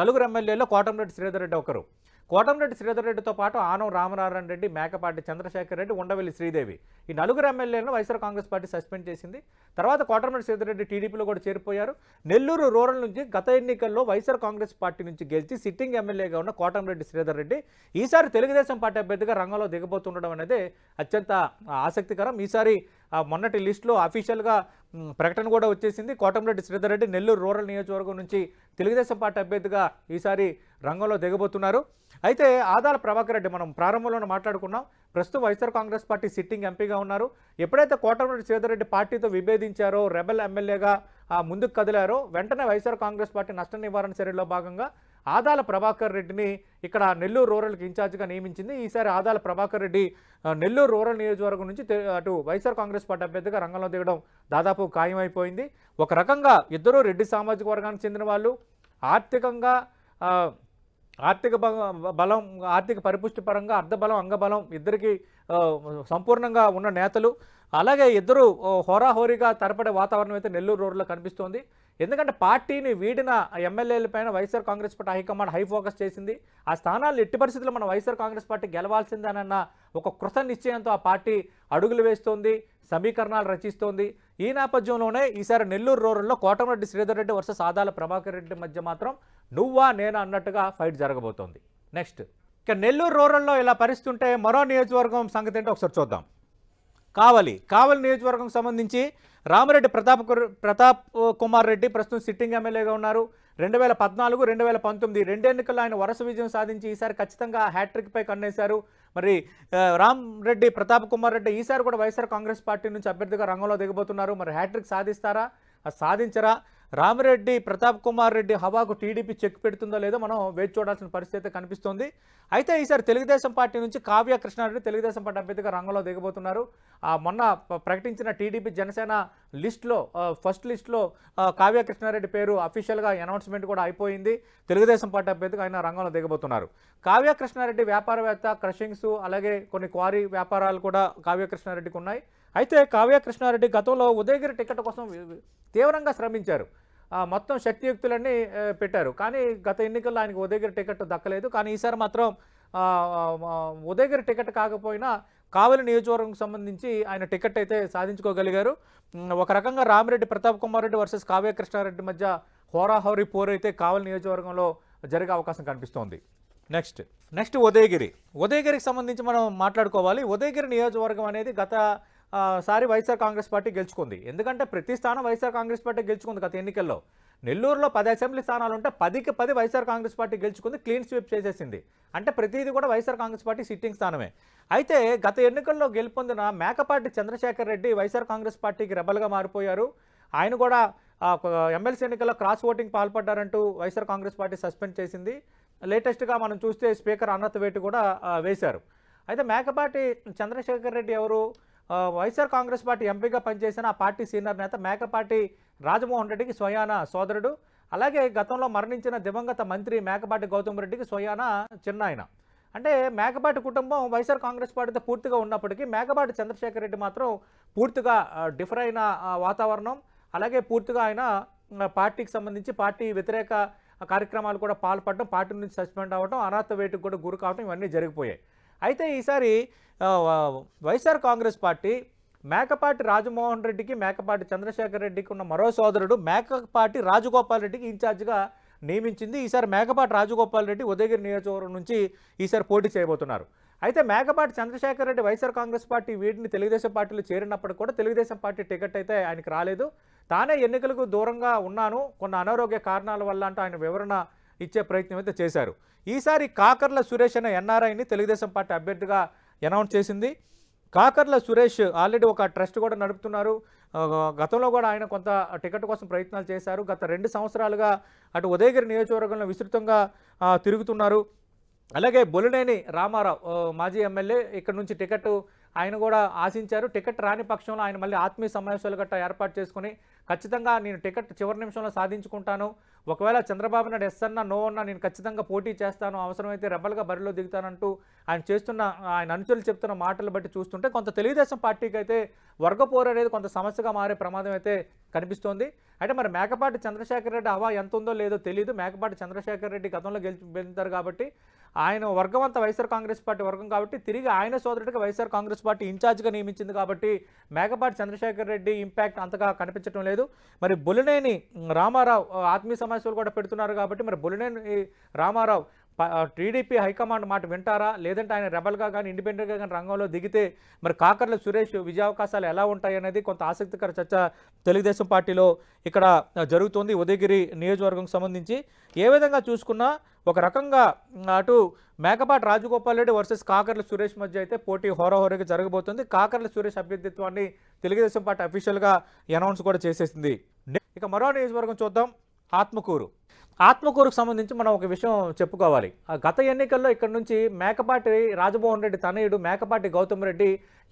4 ఎమ్మెల్యేల్లో కోటమిరెడ్డి శ్రీధర్ రెడ్డి ఒకరు. కోటమిరెడ్డి శ్రీధర్ రెడ్డితో పాటు ఆనం రామనారాయణ రెడ్డి, మేకపాటి చంద్రశేఖర్ రెడ్డి, ఉండవెల్లి శ్రీదేవి ఈ 4 ఎమ్మెల్యేలను వైఎస్ఆర్ కాంగ్రెస్ పార్టీ సస్పెండ్ చేసింది. తర్వాత కోటమిరెడ్డి శ్రీధర్ రెడ్డి టీడీపీలో కూడా చేరిపోయారు. నెల్లూరు రూరల్ నుంచి గత ఎన్నికల్లో వైఎస్ఆర్ కాంగ్రెస్ పార్టీ నుంచి గెలిచి సిట్టింగ్ ఎమ్మెల్యేగా ఉన్న కోటమిరెడ్డి శ్రీధర్ రెడ్డి ఈసారి తెలుగుదేశం పార్టీ అభ్యర్థిగా రంగంలో దిగబోతుండడం అనేది అత్యంత ఆసక్తికరం. ఈసారి మొన్నటి లిస్టులో అఫీషియల్గా ప్రకటన కూడా వచ్చేసింది. కోటమిరెడ్డి శ్రీధర్ రెడ్డి నెల్లూరు రూరల్ నియోజకవర్గం నుంచి తెలుగుదేశం పార్టీ అభ్యర్థిగా ఈసారి రంగంలో దిగబోతున్నారు. అయితే ఆదాల ప్రభాకర్ రెడ్డి మనం ప్రారంభంలోనే మాట్లాడుకున్నాం. ప్రస్తుతం వైఎస్ఆర్ కాంగ్రెస్ పార్టీ సిట్టింగ్ ఎంపీగా ఉన్నారు. ఎప్పుడైతే కోటమిరెడ్డి శ్రీధర్ రెడ్డి పార్టీతో విభేదించారో, రెబెల్ ఎమ్మెల్యేగా ముందుకు కదిలారో వెంటనే వైఎస్ఆర్ కాంగ్రెస్ పార్టీ నష్ట నివారణ చర్యల్లో భాగంగా ఆదాల ప్రభాకర్ రెడ్డిని ఇక్కడ నెల్లూరు రూరల్కి ఇన్ఛార్జిగా నియమించింది. ఈసారి ఆదాల ప్రభాకర్ రెడ్డి నెల్లూరు రూరల్ నియోజకవర్గం నుంచి అటు వైఎస్ఆర్ కాంగ్రెస్ పార్టీ అభ్యర్థిగా రంగంలో దిగడం దాదాపు ఖాయమైపోయింది. ఒక రకంగా ఇద్దరూ రెడ్డి సామాజిక వర్గానికి చెందిన వాళ్ళు. ఆర్థిక బలం, ఆర్థిక పరిపుష్టి పరంగా అర్ధబలం, అంగబలం ఇద్దరికి సంపూర్ణంగా ఉన్న నేతలు. అలాగే ఇద్దరు హోరాహోరీగా తరపడే వాతావరణం అయితే నెల్లూరు రూరల్లో కనిపిస్తోంది. ఎందుకంటే పార్టీని వీడిన ఎమ్మెల్యేలపైన YSR Congress party high command high focus చేసింది. ఆ స్థానాలు ఎట్టి పరిస్థితుల్లో మన వైఎస్ఆర్ కాంగ్రెస్ పార్టీ గెలవాల్సిందేనన్న ఒక కృత నిశ్చయంతో ఆ పార్టీ అడుగులు వేస్తోంది, సమీకరణాలు రచిస్తోంది. ఈ నేపథ్యంలోనే ఈసారి నెల్లూరు రూరల్లో కోటమిరెడ్డి శ్రీధర్ రెడ్డి వర్సెస్ ఆదాల ప్రభాకర్ రెడ్డి మధ్య మాత్రం నువ్వా నేనా అన్నట్టుగా ఫైట్ జరగబోతోంది. నెక్స్ట్ ఇక నెల్లూరు రూరల్లో ఇలా పరిస్థితుంటే మరో నియోజకవర్గం సంగతి ఏంటో ఒకసారి చూద్దాం. కావలి నియోజకవర్గం సంబంధించి రామిరెడ్డి ప్రతాప్ కుమార్ రెడ్డి ప్రస్తుతం సిట్టింగ్ ఎమ్మెల్యేగా ఉన్నారు. 2014, 2019 రెండు ఎన్నికల్లో ఆయన వరుస విజయం సాధించి ఈసారి ఖచ్చితంగా హ్యాట్రిక్పై కన్నేశారు. మరి రామిరెడ్డి ప్రతాప్ కుమార్ రెడ్డి ఈసారి కూడా వైఎస్ఆర్ కాంగ్రెస్ పార్టీ నుంచి అభ్యర్థిగా రంగంలో దిగబోతున్నారు. మరి హ్యాట్రిక్ సాధిస్తారా, సాధించరా? రామిరెడ్డి ప్రతాప్ కుమార్ రెడ్డి హవాకు టీడీపీ చెక్ పెడుతుందో లేదో మనం వేచి చూడాల్సిన పరిస్థితి కనిపిస్తోంది. అయితే ఈసారి తెలుగుదేశం పార్టీ నుంచి కావ్య కృష్ణారెడ్డి తెలుగుదేశం పార్టీ అభ్యర్థిగా రంగంలో దిగబోతున్నారు. మొన్న ప్రకటించిన టీడీపీ జనసేన లిస్టులో ఫస్ట్ లిస్టులో కావ్య కృష్ణారెడ్డి పేరు అఫీషియల్గా అనౌన్స్మెంట్ కూడా అయిపోయింది. తెలుగుదేశం పార్టీ అభ్యర్థిగా ఆయన రంగంలో దిగబోతున్నారు. కావ్య కృష్ణారెడ్డి వ్యాపారవేత్త, క్రషింగ్స్ అలాగే కొన్ని క్వారీ వ్యాపారాలు కూడా కావ్య కృష్ణారెడ్డికి ఉన్నాయి. అయితే కావ్య కృష్ణారెడ్డి గతంలో ఉదయగిరి టికెట్ కోసం తీవ్రంగా శ్రమించారు. మొత్తం శక్తియుక్తులన్నీ పెట్టారు. కానీ గత ఎన్నికల్లో ఆయనకు ఉదయగిరి టికెట్ దక్కలేదు. కానీ ఈసారి మాత్రం ఉదయగిరి టికెట్ కాకపోయినా కావలి నియోజకవర్గంకి సంబంధించి ఆయన టికెట్ అయితే సాధించుకోగలిగారు. ఒక రకంగా రామిరెడ్డి ప్రతాప్ కుమార్ రెడ్డి వర్సెస్ కావ్య కృష్ణారెడ్డి మధ్య హోరాహోరీ పోరు అయితే కావలి నియోజకవర్గంలో జరిగే అవకాశం కనిపిస్తోంది. నెక్స్ట్ ఉదయగిరికి సంబంధించి మనం మాట్లాడుకోవాలి. ఉదయగిరి నియోజకవర్గం అనేది గత సారి వైఎస్ఆర్ కాంగ్రెస్ పార్టీ గెలుచుకుంది. ఎందుకంటే ప్రతి స్థానం వైఎస్ఆర్ కాంగ్రెస్ పార్టీ గెలుచుకుంది గత ఎన్నికల్లో. నెల్లూరులో 10 అసెంబ్లీ స్థానాలు ఉంటే 10కి 10 వైఎస్ఆర్ కాంగ్రెస్ పార్టీ గెలుచుకుంది, క్లీన్ స్వీప్ చేసేసింది. అంటే ప్రతిదీ కూడా వైఎస్ఆర్ కాంగ్రెస్ పార్టీ సిట్టింగ్ స్థానమే. అయితే గత ఎన్నికల్లో గెలుపొందిన మేకపాటి చంద్రశేఖర్ రెడ్డి వైఎస్ఆర్ కాంగ్రెస్ పార్టీకి రెబల్గా మారిపోయారు. ఆయన కూడా ఎమ్మెల్సీ ఎన్నికల్లో క్రాస్ ఓటింగ్ పాల్పడ్డారంటూ వైఎస్ఆర్ కాంగ్రెస్ పార్టీ సస్పెండ్ చేసింది. లేటెస్ట్గా మనం చూస్తే స్పీకర్ అన్నత్ వేటు కూడా వేశారు. అయితే మేకపాటి చంద్రశేఖర్ రెడ్డి ఎవరు? వైఎస్ఆర్ కాంగ్రెస్ పార్టీ ఎంపీగా పనిచేసిన ఆ పార్టీ సీనియర్ నేత మేకపాటి రాజమోహన్ రెడ్డికి స్వయాన సోదరుడు. అలాగే గతంలో మరణించిన దివంగత మంత్రి మేకపాటి గౌతమ్ రెడ్డికి స్వయాన చిన్నాయన. అంటే మేకపాటి కుటుంబం వైఎస్ఆర్ కాంగ్రెస్ పార్టీతో పూర్తిగా ఉన్నప్పటికీ మేకపాటి చంద్రశేఖర్ రెడ్డి మాత్రం పూర్తిగా డిఫర్ అయిన వాతావరణం. అలాగే పూర్తిగా ఆయన పార్టీకి సంబంధించి పార్టీ వ్యతిరేక కార్యక్రమాలు కూడా పాల్పడడం, పార్టీ నుంచి సస్పెండ్ అవ్వడం, అనాథ వేటుకు కూడా గురి కావడం ఇవన్నీ జరిగిపోయాయి. అయితే ఈసారి వైఎస్ఆర్ కాంగ్రెస్ పార్టీ మేకపాటి రాజమోహన్ రెడ్డికి, మేకపాటి చంద్రశేఖర్ రెడ్డికి ఉన్న మరో సోదరుడు మేకపాటి రాజగోపాల్ రెడ్డికి ఇన్ఛార్జిగా నియమించింది. ఈసారి మేకపాటి రాజగోపాల్ రెడ్డి ఉదయగిరి నియోజకవర్గం నుంచి ఈసారి పోటీ చేయబోతున్నారు. అయితే మేకపాటి చంద్రశేఖర్ రెడ్డి వైఎస్ఆర్ కాంగ్రెస్ పార్టీ వీటిని తెలుగుదేశం పార్టీలో చేరినప్పుడు కూడా తెలుగుదేశం పార్టీ టికెట్ అయితే ఆయనకు రాలేదు. తానే ఎన్నికలకు దూరంగా ఉన్నాను కొన్ని అనారోగ్య కారణాల వల్ల అంటూ ఆయన వివరణ ఇచ్చే ప్రయత్నం అయితే చేశారు. ఈసారి కాకర్ల సురేష్ అనే ఎన్ఆర్ఐని తెలుగుదేశం పార్టీ అభ్యర్థిగా అనౌన్స్ చేసింది. కాకర్ల సురేష్ ఆల్రెడీ ఒక ట్రస్ట్ కూడా నడుపుతున్నారు. గతంలో కూడా ఆయన కొంత టికెట్ కోసం ప్రయత్నాలు చేశారు. గత 2 సంవత్సరాలుగా అటు ఉదయగిరి నియోజకవర్గంలో విస్తృతంగా తిరుగుతున్నారు. అలాగే బొలినేని రామారావు మాజీ ఎమ్మెల్యే ఇక్కడ నుంచి టికెట్ ఆయన కూడా ఆశించారు. టికెట్ రాని పక్షంలో ఆయన మళ్ళీ ఆత్మీయ సమావేశాలు గట్రా ఏర్పాటు చేసుకుని ఖచ్చితంగా నేను టికెట్ చివరి నిమిషంలో సాధించుకుంటాను, ఒకవేళ చంద్రబాబు నాయుడు ఎస్ అన్నా నో అన్నా నేను ఖచ్చితంగా పోటీ చేస్తాను, అవసరమైతే రెబల్గా బరిలో దిగుతానంటూ ఆయన అనుచరులు చెప్తున్న మాటలు బట్టి చూస్తుంటే కొంత తెలుగుదేశం పార్టీకి అయితే వర్గపోరు అనేది కొంత సమస్యగా మారే ప్రమాదం అయితే కనిపిస్తోంది. అంటే మరి మేకపాటి చంద్రశేఖర్ రెడ్డి హవా ఎంత ఉందో లేదో తెలియదు. మేకపాటి చంద్రశేఖర్ రెడ్డి గతంలో గెలుతారు కాబట్టి ఆయన వర్గం అంతా వైఎస్ఆర్ కాంగ్రెస్ పార్టీ వర్గం కాబట్టి తిరిగి ఆయన సోదరుడిగా వైఎస్ఆర్ కాంగ్రెస్ పార్టీ ఇన్ఛార్జ్గా నియమించింది కాబట్టి మేకపాటి చంద్రశేఖర్ రెడ్డి ఇంపాక్ట్ అంతగా కనిపించడం లేదు. మరి బొలినేని రామారావు ఆత్మీయ సమావేశాలు కూడా పెడుతున్నారు కాబట్టి మరి బొలినేని రామారావు టీడీపీ హైకమాండ్ మాట వింటారా, లేదంటే ఆయన రెబల్గా కానీ ఇండిపెండెంట్గా కానీ రంగంలో దిగితే మరి కాకర్ల సురేష్ విజయావకాశాలు ఎలా ఉంటాయి అనేది కొంత ఆసక్తికర చర్చ తెలుగుదేశం పార్టీలో ఇక్కడ జరుగుతోంది. ఉదయగిరి నియోజకవర్గం సంబంధించి ఏ విధంగా చూసుకున్నా ఒక రకంగా అటు మేకపాటి రాజగోపాల్ రెడ్డి వర్సెస్ కాకర్ల సురేష్ మధ్య అయితే పోటీ హోరాహోరీగా జరగబోతుంది. కాకర్ల సురేష్ అభ్యర్థిత్వాన్ని తెలుగుదేశం పార్టీ అఫీషియల్గా అనౌన్స్ కూడా చేసేసింది. ఇక మరో నియోజకవర్గం చూద్దాం, ఆత్మకూరుకు సంబంధించి మనం ఒక విషయం చెప్పుకోవాలి. గత ఎన్నికల్లో ఇక్కడ నుంచి మేకపాటి రాజమోహన్ రెడ్డి తనయుడు మేకపాటి గౌతమ్ రెడ్డి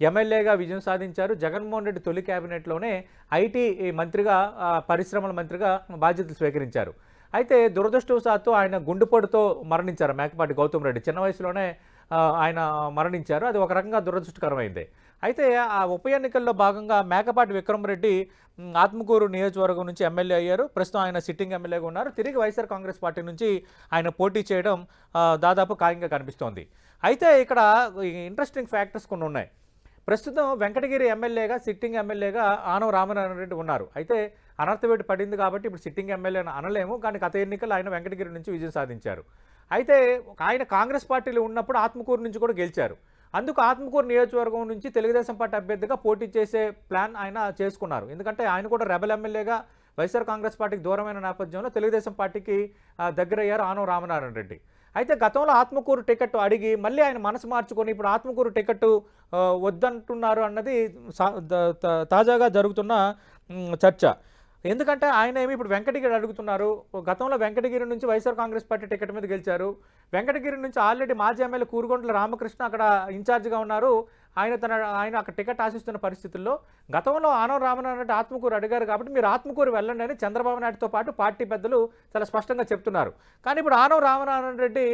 ఎమ్మెల్యేగా విజయం సాధించారు. జగన్మోహన్ రెడ్డి తొలి క్యాబినెట్లోనే ఐటీ మంత్రిగా, పరిశ్రమల మంత్రిగా బాధ్యతలు స్వీకరించారు. అయితే దురదృష్టవశాత్తు ఆయన గుండెపోటుతో మరణించారు. మేకపాటి గౌతమ్ రెడ్డి చిన్న వయసులోనే ఆయన మరణించారు. అది ఒక రకంగా దురదృష్టకరమైంది. అయితే ఆ ఉప ఎన్నికల్లో భాగంగా మేకపాటి విక్రమరెడ్డి ఆత్మకూరు నియోజకవర్గం నుంచి ఎమ్మెల్యే అయ్యారు. ప్రస్తుతం ఆయన సిట్టింగ్ ఎమ్మెల్యేగా ఉన్నారు. తిరిగి వైఎస్ఆర్ కాంగ్రెస్ పార్టీ నుంచి ఆయన పోటీ చేయడం దాదాపు ఖాయంగా కనిపిస్తోంది. అయితే ఇక్కడ ఇంట్రెస్టింగ్ ఫ్యాక్టర్స్ కొన్ని ఉన్నాయి. ప్రస్తుతం వెంకటగిరి ఎమ్మెల్యేగా, సిట్టింగ్ ఎమ్మెల్యేగా ఆనవ రామనారాయణ రెడ్డి ఉన్నారు. అయితే అనర్థవేటు పడింది కాబట్టి ఇప్పుడు సిట్టింగ్ ఎమ్మెల్యే అనలేము, కానీ గత ఎన్నికల్లో ఆయన వెంకటగిరి నుంచి విజయం సాధించారు. అయితే ఆయన కాంగ్రెస్ పార్టీలో ఉన్నప్పుడు ఆత్మకూరు నుంచి కూడా గెలిచారు. అందుకు ఆత్మకూరు నియోజకవర్గం నుంచి తెలుగుదేశం పార్టీ అభ్యర్థిగా పోటీ చేసే ప్లాన్ ఆయన చేసుకున్నారు. ఎందుకంటే ఆయన కూడా రెబల్ ఎమ్మెల్యేగా వైఎస్ఆర్ కాంగ్రెస్ పార్టీకి దూరమైన నేపథ్యంలో తెలుగుదేశం పార్టీకి దగ్గరయ్యారు ఆనవ రామనారాయణ రెడ్డి. అయితే గతంలో ఆత్మకూరు టికెట్ అడిగి మళ్ళీ ఆయన మనసు మార్చుకొని ఇప్పుడు ఆత్మకూరు టికెట్ వద్దంటున్నారు అన్నది తాజాగా జరుగుతున్న చర్చ. ఎందుకంటే ఆయన ఏమి ఇప్పుడు వెంకటగిరి అడుగుతున్నారు. గతంలో వెంకటగిరి నుంచి వైఎస్ఆర్ కాంగ్రెస్ పార్టీ టికెట్ మీద గెలిచారు. వెంకటగిరి నుంచి ఆల్రెడీ మాజీ ఎమ్మెల్యే కూరుగొంట్ల రామకృష్ణ అక్కడ ఇన్ఛార్జిగా ఉన్నారు. ఆయన అక్కడ టికెట్ ఆశిస్తున్న పరిస్థితుల్లో గతంలో ఆనవ రామనారాయణ రెడ్డి ఆత్మకూరు అడిగారు కాబట్టి మీరు ఆత్మకూరు వెళ్ళండి అని చంద్రబాబు నాయుడుతో పాటు పార్టీ పెద్దలు చాలా స్పష్టంగా చెప్తున్నారు. కానీ ఇప్పుడు ఆనవ రామనారాయణ రెడ్డి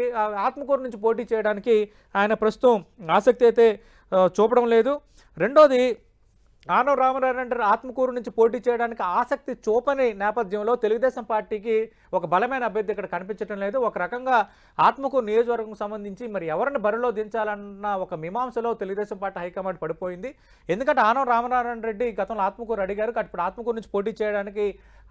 ఆత్మకూరు నుంచి పోటీ చేయడానికి ఆయన ప్రస్తుతం ఆసక్తి అయితే చూపడం లేదు. రెండోది, ఆనవ రామనారాయణ రెడ్డి ఆత్మకూరు నుంచి పోటీ చేయడానికి ఆసక్తి చూపని నేపథ్యంలో తెలుగుదేశం పార్టీకి ఒక బలమైన అభ్యర్థి ఇక్కడ కనిపించడం లేదు. ఒక రకంగా ఆత్మకూరు నియోజకవర్గం సంబంధించి మరి ఎవరిని బరిలో దించాలన్న ఒక మీమాంసలో తెలుగుదేశం పార్టీ హైకమాండ్ పడిపోయింది. ఎందుకంటే ఆనవ రామనారాయణ రెడ్డి గతంలో ఆత్మకూరు అడిగారు, ఇప్పుడు ఆత్మకూరు నుంచి పోటీ చేయడానికి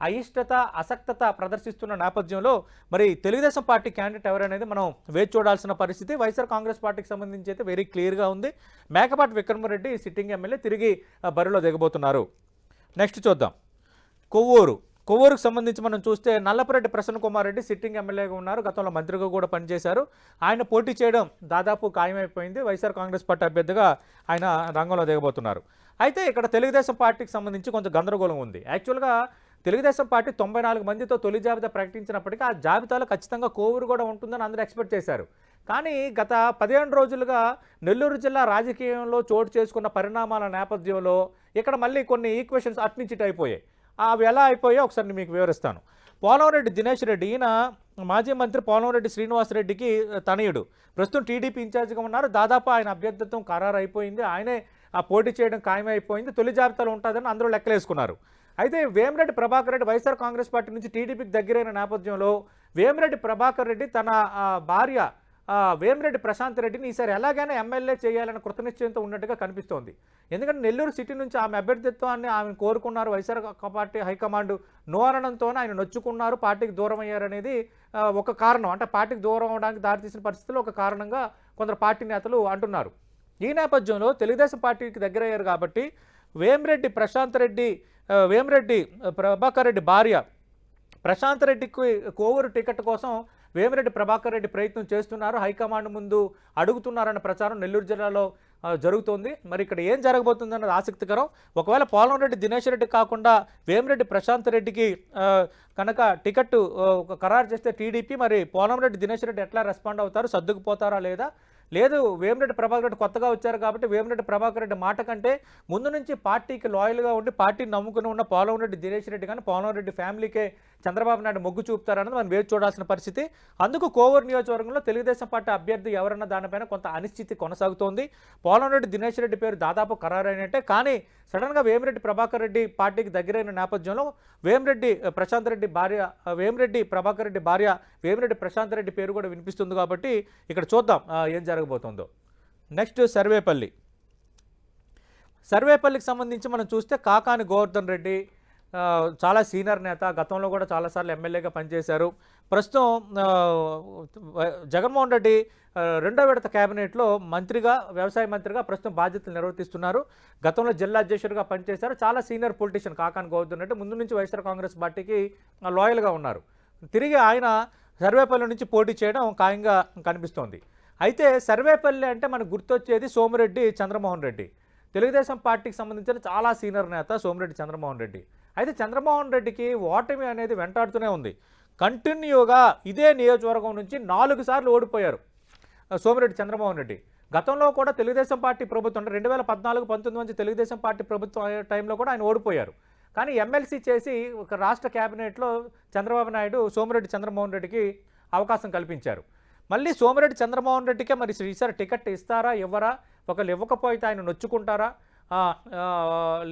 అయిష్టత అసక్తత ప్రదర్శిస్తున్న నేపథ్యంలో మరి తెలుగుదేశం పార్టీ క్యాండిడేట్ ఎవరనేది మనం వేచి చూడాల్సిన పరిస్థితి. వైఎస్ఆర్ కాంగ్రెస్ పార్టీకి సంబంధించి అయితే వెరీ క్లియర్గా ఉంది. మేకపాటి విక్రమరెడ్డి సిట్టింగ్ ఎమ్మెల్యే తిరిగి బరిలో దిగబోతున్నారు. నెక్స్ట్ చూద్దాం. కొవ్వూరుకు సంబంధించి మనం చూస్తే నల్లపురెడ్డి ప్రసన్న కుమార్ రెడ్డి సిట్టింగ్ ఎమ్మెల్యేగా ఉన్నారు. గతంలో మంత్రిగా కూడా పనిచేశారు. ఆయన పోటీ చేయడం దాదాపు ఖాయమైపోయింది. వైఎస్ఆర్ కాంగ్రెస్ పార్టీ అభ్యర్థిగా ఆయన రంగంలో దిగబోతున్నారు. అయితే ఇక్కడ తెలుగుదేశం పార్టీకి సంబంధించి కొంచెం గందరగోళం ఉంది. యాక్చువల్గా తెలుగుదేశం పార్టీ 94 మందితో తొలి జాబితా ప్రకటించినప్పటికీ ఆ జాబితాలో ఖచ్చితంగా కోవూరు కూడా ఉంటుందని అందరూ ఎక్స్పెక్ట్ చేశారు. కానీ గత 15 రోజులుగా నెల్లూరు జిల్లా రాజకీయంలో చోటు చేసుకున్న పరిణామాల నేపథ్యంలో ఇక్కడ మళ్ళీ కొన్ని ఈక్వేషన్స్ అట్నుంచి అయిపోయాయి. అవి ఎలా అయిపోయాయో ఒకసారి మీకు వివరిస్తాను. పోలంరెడ్డి దినేష్ రెడ్డి, ఈయన మాజీ మంత్రి పోలంరెడ్డి శ్రీనివాసరెడ్డికి తనయుడు, ప్రస్తుతం టీడీపీ ఇన్ఛార్జిగా ఉన్నారు. దాదాపు ఆయన అభ్యర్థిత్వం ఖరారు అయిపోయింది. ఆయనే ఆ పోటీ చేయడం ఖాయమైపోయింది. తొలి జాబితాలో ఉంటుందని అందరూ లెక్కలేసుకున్నారు. అయితే వేమిరెడ్డి ప్రభాకర్ రెడ్డి వైఎస్ఆర్ కాంగ్రెస్ పార్టీ నుంచి టీడీపీకి దగ్గరైన నేపథ్యంలో వేమిరెడ్డి ప్రభాకర్ రెడ్డి తన భార్య వేమిరెడ్డి ప్రశాంత్ రెడ్డిని ఈసారి ఎలాగైనా ఎమ్మెల్యే చేయాలన్న కృతనిశ్చయంతో ఉన్నట్టుగా కనిపిస్తోంది. ఎందుకంటే నెల్లూరు సిటీ నుంచి ఆమె అభ్యర్థిత్వాన్ని ఆమె కోరుకున్నారు. వైఎస్ఆర్ పార్టీ హైకమాండ్ నో అనడంతోనే ఆయన నొచ్చుకున్నారు, పార్టీకి దూరం అయ్యారనేది ఒక కారణం. అంటే పార్టీకి దూరం అవడానికి దారితీసిన పరిస్థితుల్లో ఒక కారణంగా కొందరు పార్టీ నేతలు అంటున్నారు. ఈ నేపథ్యంలో తెలుగుదేశం పార్టీకి దగ్గరయ్యారు కాబట్టి వేమిరెడ్డి ప్రభాకర్ రెడ్డి భార్య ప్రశాంత్ రెడ్డికి కోవూరు టికెట్ కోసం వేమిరెడ్డి ప్రభాకర్ రెడ్డి ప్రయత్నం చేస్తున్నారు. హైకమాండ్ ముందు అడుగుతున్నారన్న ప్రచారం నెల్లూరు జిల్లాలో జరుగుతోంది. మరి ఇక్కడ ఏం జరగబోతుందన్నది ఆసక్తికరం. ఒకవేళ పోలంరెడ్డి దినేష్ రెడ్డి కాకుండా వేమిరెడ్డి ప్రశాంత్ రెడ్డికి కనుక టికెట్ ఖరారు చేస్తే టీడీపీ, మరి పోలంరెడ్డి దినేష్ రెడ్డి ఎట్లా రెస్పాండ్ అవుతారు, సర్దుకుపోతారా లేదు వేమిరెడ్డి ప్రభాకర్ రెడ్డి కొత్తగా వచ్చారు కాబట్టి వేమిరెడ్డి ప్రభాకర్ రెడ్డి మాట కంటే ముందు నుంచి పార్టీకి లాయల్గా ఉండి పార్టీని నమ్ముకుని ఉన్న పోలంరెడ్డి దినేష్ రెడ్డి కానీ పోలంరెడ్డి ఫ్యామిలీకే చంద్రబాబు నాయుడు మొగ్గు చూపుతారన్నది మనం వేచి చూడాల్సిన పరిస్థితి. అందుకు కోవూరు నియోజకవర్గంలో తెలుగుదేశం పార్టీ అభ్యర్థి ఎవరన్న దానిపైన కొంత అనిశ్చితి కొనసాగుతోంది. పోలంరెడ్డి దినేష్ రెడ్డి పేరు దాదాపు ఖరారైనట్టే. కానీ సడన్గా వేమిరెడ్డి ప్రభాకర్ రెడ్డి పార్టీకి దగ్గరైన నేపథ్యంలో వేమిరెడ్డి ప్రభాకర్ రెడ్డి భార్య వేమిరెడ్డి ప్రశాంత్ రెడ్డి పేరు కూడా వినిపిస్తుంది. కాబట్టి ఇక్కడ చూద్దాం ఏం జరగబోతుందో. నెక్స్ట్ సర్వేపల్లికి సంబంధించి మనం చూస్తే కాకాని గోవర్ధన్ రెడ్డి చాలా సీనియర్ నేత, గతంలో కూడా చాలాసార్లు ఎమ్మెల్యేగా పనిచేశారు. ప్రస్తుతం జగన్మోహన్ రెడ్డి రెండో విడత క్యాబినెట్లో వ్యవసాయ మంత్రిగా ప్రస్తుతం బాధ్యతలు నిర్వర్తిస్తున్నారు. గతంలో జిల్లా అధ్యక్షుడిగా పనిచేశారు. చాలా సీనియర్ పొలిటీషియన్ కాకాని గోవర్ధన్ రెడ్డి ముందు నుంచి వైఎస్ఆర్ కాంగ్రెస్ పార్టీకి లాయల్గా ఉన్నారు. తిరిగి ఆయన సర్వేపల్లి నుంచి పోటీ చేయడం ఖాయంగా కనిపిస్తోంది. అయితే సర్వేపల్లి అంటే మనకు గుర్తొచ్చేది సోమిరెడ్డి చంద్రమోహన్ రెడ్డి, తెలుగుదేశం పార్టీకి సంబంధించిన చాలా సీనియర్ నేత సోమిరెడ్డి చంద్రమోహన్ రెడ్డి. అయితే చంద్రమోహన్ రెడ్డికి ఓటమి అనేది వెంటాడుతూనే ఉంది. కంటిన్యూగా ఇదే నియోజకవర్గం నుంచి 4 సార్లు ఓడిపోయారు సోమిరెడ్డి చంద్రమోహన్ రెడ్డి. గతంలో కూడా తెలుగుదేశం పార్టీ ప్రభుత్వం 2014-19 నుంచి తెలుగుదేశం పార్టీ ప్రభుత్వం టైంలో కూడా ఆయన ఓడిపోయారు. కానీ ఎమ్మెల్సీ చేసి ఒక రాష్ట్ర క్యాబినెట్లో చంద్రబాబు నాయుడు సోమిరెడ్డి చంద్రమోహన్ రెడ్డికి అవకాశం కల్పించారు. మళ్ళీ సోమిరెడ్డి చంద్రమోహన్ రెడ్డికే మరి ఈసారి టికెట్ ఇస్తారా ఇవ్వరా, ఒకళ్ళు ఇవ్వకపోతే ఆయన నొచ్చుకుంటారా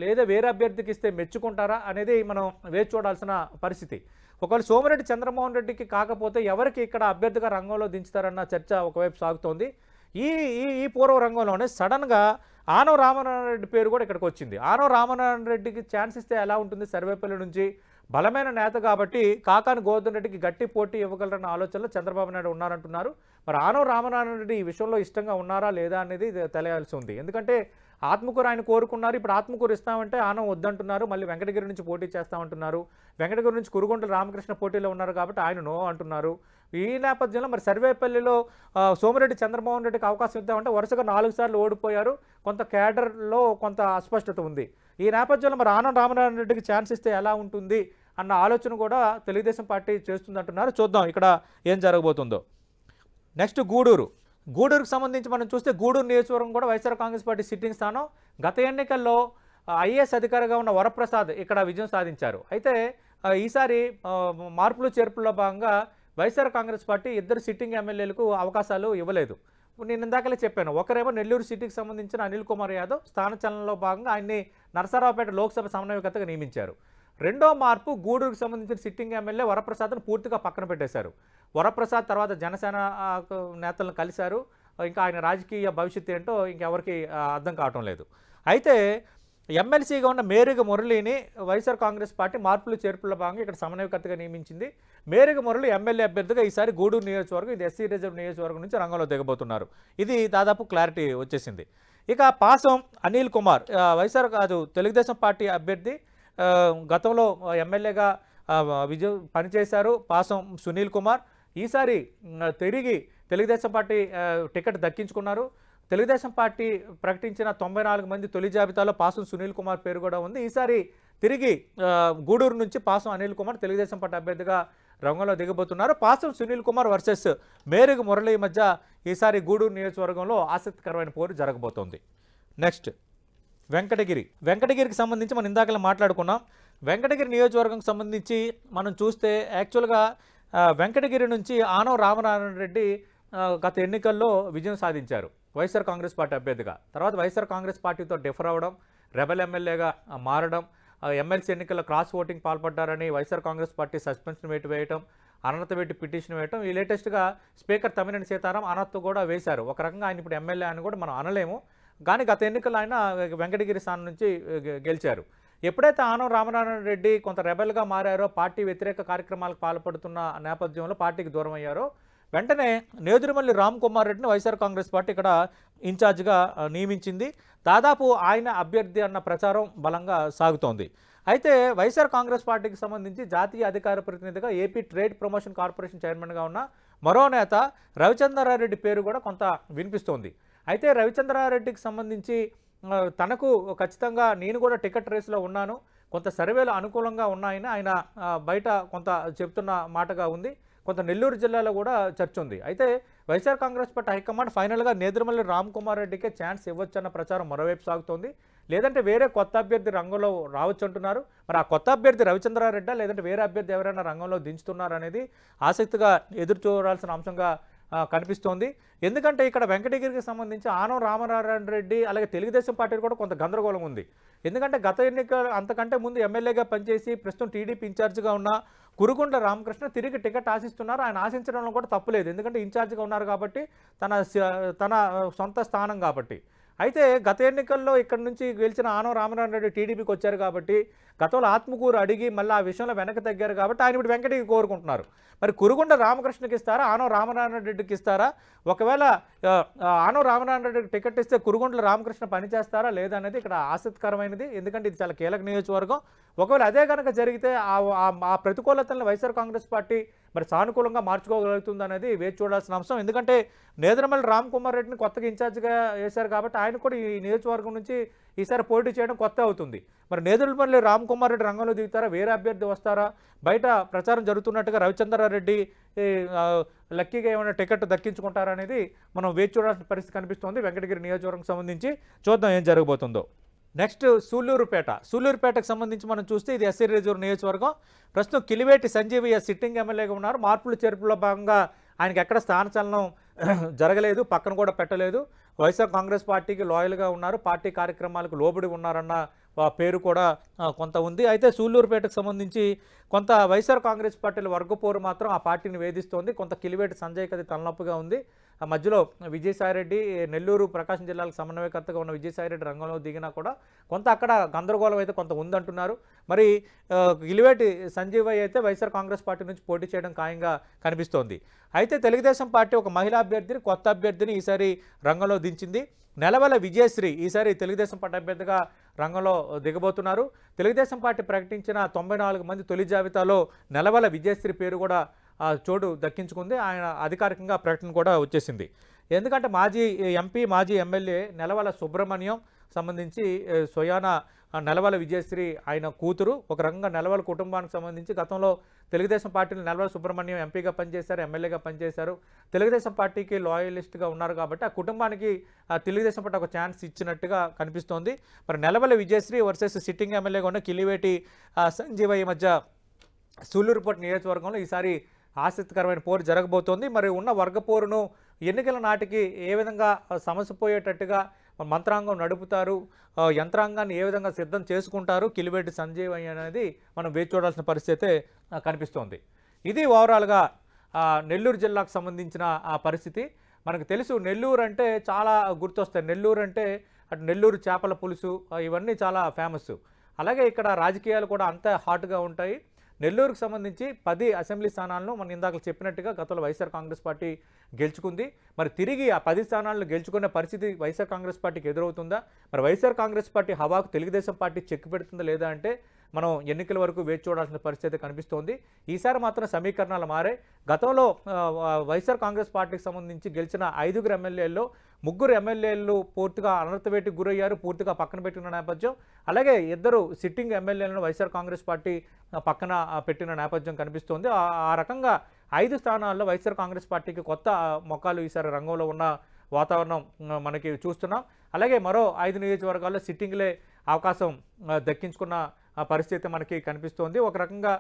లేదా వేరే అభ్యర్థికి ఇస్తే మెచ్చుకుంటారా అనేది మనం వేచి చూడాల్సిన పరిస్థితి. ఒకవేళ సోమిరెడ్డి చంద్రమోహన్ రెడ్డికి కాకపోతే ఎవరికి ఇక్కడ అభ్యర్థిగా రంగంలో దించుతారన్న చర్చ ఒకవైపు సాగుతోంది. ఈ పూర్వ రంగంలోనే సడన్గా ఆనవ రామనారాయణ రెడ్డి పేరు కూడా ఇక్కడికి వచ్చింది. ఆనవ రామనారాయణ రెడ్డికి ఛాన్స్ ఇస్తే ఎలా ఉంటుంది, సర్వేపల్లి నుంచి బలమైన నేత కాబట్టి కాకాని గోవర్ధన్ రెడ్డికి గట్టి పోటీ ఇవ్వగలరన్న ఆలోచనలో చంద్రబాబు నాయుడు ఉన్నారంటున్నారు. మరి ఆనవ రామనారాయణ రెడ్డి ఈ విషయంలో ఇష్టంగా ఉన్నారా లేదా అనేది తెలియాల్సి ఉంది. ఎందుకంటే ఆత్మకూరు ఆయన కోరుకున్నారు. ఇప్పుడు ఆత్మకూరు ఇస్తామంటే ఆనం వద్దంటున్నారు. మళ్ళీ వెంకటగిరి నుంచి పోటీ చేస్తామంటున్నారు. వెంకటగిరి నుంచి కురుగుంట్ల రామకృష్ణ పోటీలో ఉన్నారు కాబట్టి ఆయన నో అంటున్నారు. ఈ నేపథ్యంలో మరి సర్వేపల్లిలో సోమిరెడ్డి చంద్రమోహన్ రెడ్డికి అవకాశం ఇద్దామంటే వరుసగా 4 సార్లు ఓడిపోయారు. కొంత క్యాడర్లో కొంత అస్పష్టత ఉంది. ఈ నేపథ్యంలో మరి ఆనం రామనారాయణ రెడ్డికి ఛాన్స్ ఇస్తే ఎలా ఉంటుంది అన్న ఆలోచన కూడా తెలుగుదేశం పార్టీ చేస్తుందంటున్నారు. చూద్దాం ఇక్కడ ఏం జరగబోతుందో. నెక్స్ట్ గూడూరుకు సంబంధించి మనం చూస్తే గూడూరు నియోజకవర్గం కూడా వైఎస్ఆర్ కాంగ్రెస్ పార్టీ సిట్టింగ్ స్థానం. గత ఎన్నికల్లో ఐఏఎస్ అధికారిగా ఉన్న వరప్రసాద్ ఇక్కడ విజయం సాధించారు. అయితే ఈసారి మార్పులు చేర్పుల్లో భాగంగా వైఎస్ఆర్ కాంగ్రెస్ పార్టీ 2 సిట్టింగ్ ఎమ్మెల్యేలకు అవకాశాలు ఇవ్వలేదు. నేను ఇందాకలే చెప్పాను, ఒకరేమో నెల్లూరు సిటీకి సంబంధించిన అనిల్ కుమార్ యాదవ్ స్థానచలనంలో భాగంగా ఆయన్ని నరసరావుపేట లోక్సభ సమన్వయకర్తగా నియమించారు. రెండో మార్పు గూడూరుకు సంబంధించిన సిట్టింగ్ ఎమ్మెల్యే వరప్రసాద్ను పూర్తిగా పక్కన పెట్టేశారు. వరప్రసాద్ తర్వాత జనసేన నేతలను కలిశారు. ఇంకా ఆయన రాజకీయ భవిష్యత్తు ఏంటో ఇంకెవరికి అర్థం కావటం లేదు. అయితే ఎమ్మెల్సీగా ఉన్న మేరిగ మురళిని వైఎస్ఆర్ కాంగ్రెస్ పార్టీ మార్పులు చేర్పుల భాగంగా ఇక్కడ సమన్వయకర్తగా నియమించింది. మేరిగ మురళి ఎమ్మెల్యే అభ్యర్థిగా ఈసారి గూడూరు నియోజకవర్గం, ఇది ఎస్సీ రిజర్వ్ నియోజకవర్గం నుంచి రంగంలో దిగబోతున్నారు. ఇది దాదాపు క్లారిటీ వచ్చేసింది. ఇక పాసం అనిల్ కుమార్ వైఎస్ఆర్ కాదు తెలుగుదేశం పార్టీ అభ్యర్థి, గతంలో ఎమ్మెల్యేగా పనిచేశారు. పాసం సునీల్ కుమార్ ఈసారి తిరిగి తెలుగుదేశం పార్టీ టికెట్ దక్కించుకున్నారు. తెలుగుదేశం పార్టీ ప్రకటించిన 94 మంది తొలి జాబితాలో పాసం సునీల్ కుమార్ పేరు కూడా ఉంది. ఈసారి తిరిగి గూడూరు నుంచి పాసం అనిల్ కుమార్ తెలుగుదేశం పార్టీ అభ్యర్థిగా రంగంలో దిగబోతున్నారు. పాసం సునీల్ కుమార్ వర్సెస్ మేరుగు మురళి మధ్య ఈసారి గూడూరు నియోజకవర్గంలో ఆసక్తికరమైన పోరు జరగబోతోంది. నెక్స్ట్ వెంకటగిరికి సంబంధించి మనం ఇందాకలా మాట్లాడుకున్నాం. వెంకటగిరి నియోజకవర్గంకి సంబంధించి మనం చూస్తే యాక్చువల్గా వెంకటగిరి నుంచి ఆనం రామనారాయణ రెడ్డి గత ఎన్నికల్లో విజయం సాధించారు వైఎస్ఆర్ కాంగ్రెస్ పార్టీ అభ్యర్థిగా. తర్వాత వైఎస్ఆర్ కాంగ్రెస్ పార్టీతో డిఫర్ అవ్వడం, రెబల్ ఎమ్మెల్యేగా మారడం, ఎమ్మెల్సీ ఎన్నికల్లో క్రాస్ ఓటింగ్ పాల్పడ్డారని వైఎస్ఆర్ కాంగ్రెస్ పార్టీ సస్పెన్షన్ వేయటం, అనర్హత పెట్టి పిటిషన్ వేయటం, ఈ లేటెస్ట్గా స్పీకర్ తమ్మినేని సీతారాం అనర్హత కూడా వేశారు. ఒక రకంగా ఆయన ఇప్పుడు ఎమ్మెల్యే అని కూడా మనం అనలేము. కానీ గత ఎన్నికల్లో ఆయన వెంకటగిరి స్థానం నుంచి గెలిచారు. ఎప్పుడైతే ఆనం రామనారాయణ రెడ్డి కొంత రెబల్గా మారారో, పార్టీ వ్యతిరేక కార్యక్రమాలకు పాల్పడుతున్న నేపథ్యంలో పార్టీకి దూరం అయ్యారో, వెంటనే నేదురుమల్లి రామ్ కుమార్ రెడ్డిని వైఎస్ఆర్ కాంగ్రెస్ పార్టీ ఇక్కడ ఇన్ఛార్జ్గా నియమించింది. దాదాపు ఆయన అభ్యర్థి అన్న ప్రచారం బలంగా సాగుతోంది. అయితే వైఎస్ఆర్ కాంగ్రెస్ పార్టీకి సంబంధించి జాతీయ అధికార ప్రతినిధిగా ఏపీ ట్రేడ్ ప్రమోషన్ కార్పొరేషన్ చైర్మన్గా ఉన్న మరో నేత రవిచంద్రారెడ్డి పేరు కూడా కొంత వినిపిస్తోంది. అయితే రవిచంద్రారెడ్డికి సంబంధించి తనకు ఖచ్చితంగా నేను కూడా టికెట్ రేసులో ఉన్నాను, కొంత సర్వేలు అనుకూలంగా ఉన్నాయని ఆయన బయట కొంత చెప్తున్న మాటగా ఉంది. కొంత నెల్లూరు జిల్లాలో కూడా చర్చ ఉంది. అయితే వైఎస్ఆర్ కాంగ్రెస్ పార్టీ హైకమాండ్ ఫైనల్గా నేదురుమల్లి రామ్ కుమార్ రెడ్డికే ఛాన్స్ ఇవ్వచ్చన్న ప్రచారం మరోవైపు సాగుతోంది. లేదంటే వేరే కొత్త అభ్యర్థి రంగంలో రావచ్చు అంటున్నారు. మరి ఆ కొత్త అభ్యర్థి రవిచంద్రారెడ్డి లేదంటే వేరే అభ్యర్థి ఎవరైనా రంగంలో దించుతున్నారనేది ఆసక్తిగా ఎదురు చూడాల్సిన అంశంగా కనిపిస్తోంది. ఎందుకంటే ఇక్కడ వెంకటగిరికి సంబంధించి ఆనం రామనారాయణ రెడ్డి అలాగే తెలుగుదేశం పార్టీ కూడా కొంత గందరగోళం ఉంది. ఎందుకంటే గత ఎన్నికలు అంతకంటే ముందు ఎమ్మెల్యేగా పనిచేసి ప్రస్తుతం టీడీపీ ఇన్ఛార్జిగా ఉన్న కురుగుంట్ల రామకృష్ణ తిరిగి టికెట్ ఆశిస్తున్నారు. ఆయన ఆశించడంలో కూడా తప్పులేదు, ఎందుకంటే ఇన్ఛార్జిగా ఉన్నారు కాబట్టి, తన సొంత స్థానం కాబట్టి. అయితే గత ఎన్నికల్లో ఇక్కడ నుంచి గెలిచిన ఆనం రామనారాయణ రెడ్డి టీడీపీకి వచ్చారు కాబట్టి, గతంలో ఆత్మకూరు అడిగి మళ్ళీ ఆ విషయంలో వెనక్కి తగ్గారు కాబట్టి ఆయన ఇప్పుడు వెంకటగిరి కోరుకుంటున్నారు. మరి కురుగుండ రామకృష్ణకి ఇస్తారా, ఆనం రామనారాయణ రెడ్డికి ఇస్తారా? ఒకవేళ ఆనం రామనారాయణ రెడ్డికి టికెట్ ఇస్తే కురుగుంట్ల రామకృష్ణ పనిచేస్తారా లేదనేది ఇక్కడ ఆసక్తికరమైనది. ఎందుకంటే ఇది చాలా కీలక నియోజకవర్గం. ఒకవేళ అదే కనుక జరిగితే ఆ ప్రతికూలతలను వైఎస్ఆర్ కాంగ్రెస్ పార్టీ మరి సానుకూలంగా మార్చుకోగలుగుతుంది అనేది వేచి చూడాల్సిన అంశం. ఎందుకంటే నేదురుమల్లి రామ్ కుమార్ రెడ్డిని కొత్తగా ఇన్ఛార్జిగా వేశారు కాబట్టి ఆయన కూడా ఈ నియోజకవర్గం నుంచి ఈసారి పోటీ చేయడం కొత్త అవుతుంది. మరి నేదురుమల్లి రామ్ కుమార్ రెడ్డి రంగంలో దిగుతారా, వేరే అభ్యర్థి వస్తారా? బయట ప్రచారం జరుగుతున్నట్టుగా రవిచంద్రారెడ్డి లక్కీగా ఏమైనా టికెట్ దక్కించుకుంటారా అనేది మనం వేచి చూడాల్సిన పరిస్థితి కనిపిస్తోంది. వెంకటగిరి నియోజకవర్గం సంబంధించి చూద్దాం ఏం జరగబోతుందో. నెక్స్ట్ సూళ్లూరుపేటకు సంబంధించి మనం చూస్తే ఇది ఎస్సీ రిజర్వ్ నియోజకవర్గం. ప్రస్తుతం కిలివేటి సంజీవయ్య సిట్టింగ్ ఎమ్మెల్యేగా ఉన్నారు. మార్పుల చేర్పులో భాగంగా ఆయనకి ఎక్కడ స్థానచలనం జరగలేదు, పక్కన కూడా పెట్టలేదు. వైఎస్ఆర్ కాంగ్రెస్ పార్టీకి లాయల్గా ఉన్నారు, పార్టీ కార్యక్రమాలకు లోబడి ఉన్నారన్న పేరు కూడా కొంత ఉంది. అయితే సూళ్లూరుపేటకు సంబంధించి కొంత వైఎస్ఆర్ కాంగ్రెస్ పార్టీల వర్గపోరు మాత్రం ఆ పార్టీని వేధిస్తోంది. కొంత కిలివేటి సంజయ్ కది తలనొప్పిగా ఉంది. ఆ మధ్యలో విజయసాయిరెడ్డి నెల్లూరు ప్రకాశం జిల్లాలకు సమన్వయకర్తగా ఉన్న విజయసాయిరెడ్డి రంగంలో దిగినా కూడా కొంత అక్కడ గందరగోళం అయితే కొంత ఉందంటున్నారు. మరి గిలివేటి సంజీవయ్య అయితే వైఎస్ఆర్ కాంగ్రెస్ పార్టీ నుంచి పోటీ చేయడం ఖాయంగా కనిపిస్తోంది. అయితే తెలుగుదేశం పార్టీ ఒక మహిళా అభ్యర్థిని, కొత్త అభ్యర్థిని ఈసారి రంగంలో దించింది. నెలవల విజయశ్రీ ఈసారి తెలుగుదేశం పార్టీ అభ్యర్థిగా రంగంలో దిగబోతున్నారు. తెలుగుదేశం పార్టీ ప్రకటించిన 94 మంది తొలి జాబితాలో నెలవల విజయశ్రీ పేరు కూడా చోటు దక్కించుకుంది. ఆయన అధికారికంగా ప్రకటన కూడా వచ్చేసింది. ఎందుకంటే మాజీ ఎంపీ, మాజీ ఎమ్మెల్యే నెలవల సుబ్రహ్మణ్యం సంబంధించి సొయాన నెలవల విజయశ్రీ ఆయన కూతురు. ఒక రకంగా నెలవల కుటుంబానికి సంబంధించి గతంలో తెలుగుదేశం పార్టీలో నెలవల సుబ్రహ్మణ్యం ఎంపీగా పనిచేశారు, ఎమ్మెల్యేగా పనిచేశారు. తెలుగుదేశం పార్టీకి లాయలిస్ట్గా ఉన్నారు కాబట్టి ఆ కుటుంబానికి తెలుగుదేశం పార్టీ ఒక ఛాన్స్ ఇచ్చినట్టుగా కనిపిస్తోంది. మరి నెలవల విజయశ్రీ వర్సెస్ సిట్టింగ్ ఎమ్మెల్యేగా ఉన్న కిలివేటి సంజీవయ్య మధ్య సూళ్లూరుపేట నియోజకవర్గంలో ఈసారి ఆసక్తికరమైన పోరు జరగబోతోంది. మరి ఉన్న వర్గ పోరును ఎన్నికల నాటికి ఏ విధంగా సమసిపోయేటట్టుగా మంత్రాంగం నడుపుతారు, యంత్రాంగాన్ని ఏ విధంగా సిద్ధం చేసుకుంటారు కిలివేటి సంజీవయ్య అనేది మనం వేచి చూడాల్సిన పరిస్థితి కనిపిస్తోంది. ఇది ఓవరాల్గా నెల్లూరు జిల్లాకు సంబంధించిన ఆ పరిస్థితి. మనకు తెలుసు నెల్లూరు అంటే చాలా గుర్తొస్తాయి. నెల్లూరు అంటే అటు నెల్లూరు చేపల పులుసు ఇవన్నీ చాలా ఫేమస్. అలాగే ఇక్కడ రాజకీయాలు కూడా అంత హాట్గా ఉంటాయి. నెల్లూరుకు సంబంధించి 10 అసెంబ్లీ స్థానాలను మనం ఇందాక చెప్పినట్టుగా గతంలో వైఎస్ఆర్ కాంగ్రెస్ పార్టీ గెలుచుకుంది. మరి తిరిగి ఆ 10 స్థానాలను గెలుచుకునే పరిస్థితి వైఎస్ఆర్ కాంగ్రెస్ పార్టీకి ఎదురవుతుందా? మరి వైఎస్ఆర్ కాంగ్రెస్ పార్టీ హవాకు తెలుగుదేశం పార్టీ చెక్ పెడుతుందా లేదా అంటే మనం ఎన్నికల వరకు వేచి చూడాల్సిన పరిస్థితి కనిపిస్తోంది. ఈసారి మాత్రం సమీకరణాలు మారాయి. గతంలో వైఎస్ఆర్ కాంగ్రెస్ పార్టీకి సంబంధించి గెలిచిన 5 ఎమ్మెల్యేల్లో 3 ఎమ్మెల్యేలు పూర్తిగా అనర్థవేటికి గురయ్యారు, పూర్తిగా పక్కన పెట్టిన నేపథ్యం. అలాగే 2 సిట్టింగ్ ఎమ్మెల్యేలను వైఎస్ఆర్ కాంగ్రెస్ పార్టీ పక్కన పెట్టిన నేపథ్యం కనిపిస్తోంది. ఆ రకంగా 5 స్థానాల్లో వైఎస్ఆర్ కాంగ్రెస్ పార్టీకి కొత్త మొక్కలు ఈసారి రంగంలో ఉన్న వాతావరణం మనకి చూస్తున్నాం. అలాగే మరో 5 నియోజకవర్గాల్లో సిట్టింగ్లే అవకాశం దక్కించుకున్న పరిస్థితి మనకి కనిపిస్తోంది. ఒక రకంగా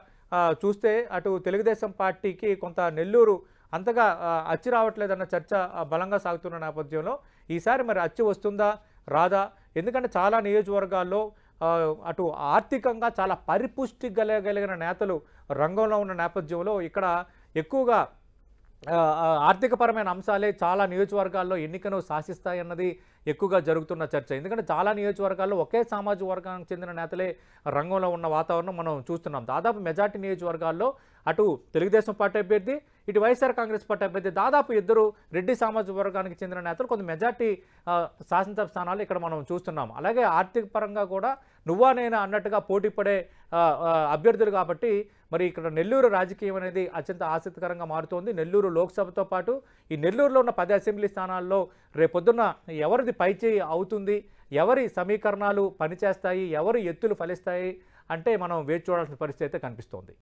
చూస్తే అటు తెలుగుదేశం పార్టీకి కొంత నెల్లూరు అంతగా అచ్చి రావట్లేదన్న చర్చ బలంగా సాగుతున్న నేపథ్యంలో ఈసారి మరి అచ్చి వస్తుందా రాదా? ఎందుకంటే చాలా నియోజకవర్గాల్లో అటు ఆర్థికంగా చాలా పరిపుష్టి కలిగిన నేతలు రంగంలో ఉన్న నేపథ్యంలో ఇక్కడ ఎక్కువగా ఆర్థికపరమైన అంశాలే చాలా నియోజకవర్గాల్లో ఎన్నికను శాసిస్తాయన్నది ఎక్కువగా జరుగుతున్న చర్చ. ఎందుకంటే చాలా నియోజకవర్గాల్లో ఒకే సామాజిక వర్గానికి చెందిన నేతలే రంగంలో ఉన్న వాతావరణం మనం చూస్తున్నాం. దాదాపు మెజార్టీ నియోజకవర్గాల్లో అటు తెలుగుదేశం పార్టీ అభ్యర్థి, ఇటు వైఎస్ఆర్ కాంగ్రెస్ పార్టీ అభ్యర్థి దాదాపు 2 రెడ్డి సామాజిక వర్గానికి చెందిన నేతలు కొంత మెజార్టీ శాసనసభ స్థానాలు ఇక్కడ మనం చూస్తున్నాం. అలాగే ఆర్థిక పరంగా కూడా నువ్వా నేనా అన్నట్టుగా పోటీ పడే అభ్యర్థులు కాబట్టి మరి ఇక్కడ నెల్లూరు రాజకీయం అనేది అత్యంత ఆసక్తికరంగా మారుతోంది. నెల్లూరు లోక్సభతో పాటు ఈ నెల్లూరులో ఉన్న 10 అసెంబ్లీ స్థానాల్లో రేపొద్దున్న ఎవరిది పైచేయి అవుతుంది, ఎవరి సమీకరణాలు పనిచేస్తాయి, ఎవరి ఎత్తులు ఫలిస్తాయి అంటే మనం వేచి చూడాల్సిన పరిస్థితి అయితే కనిపిస్తోంది.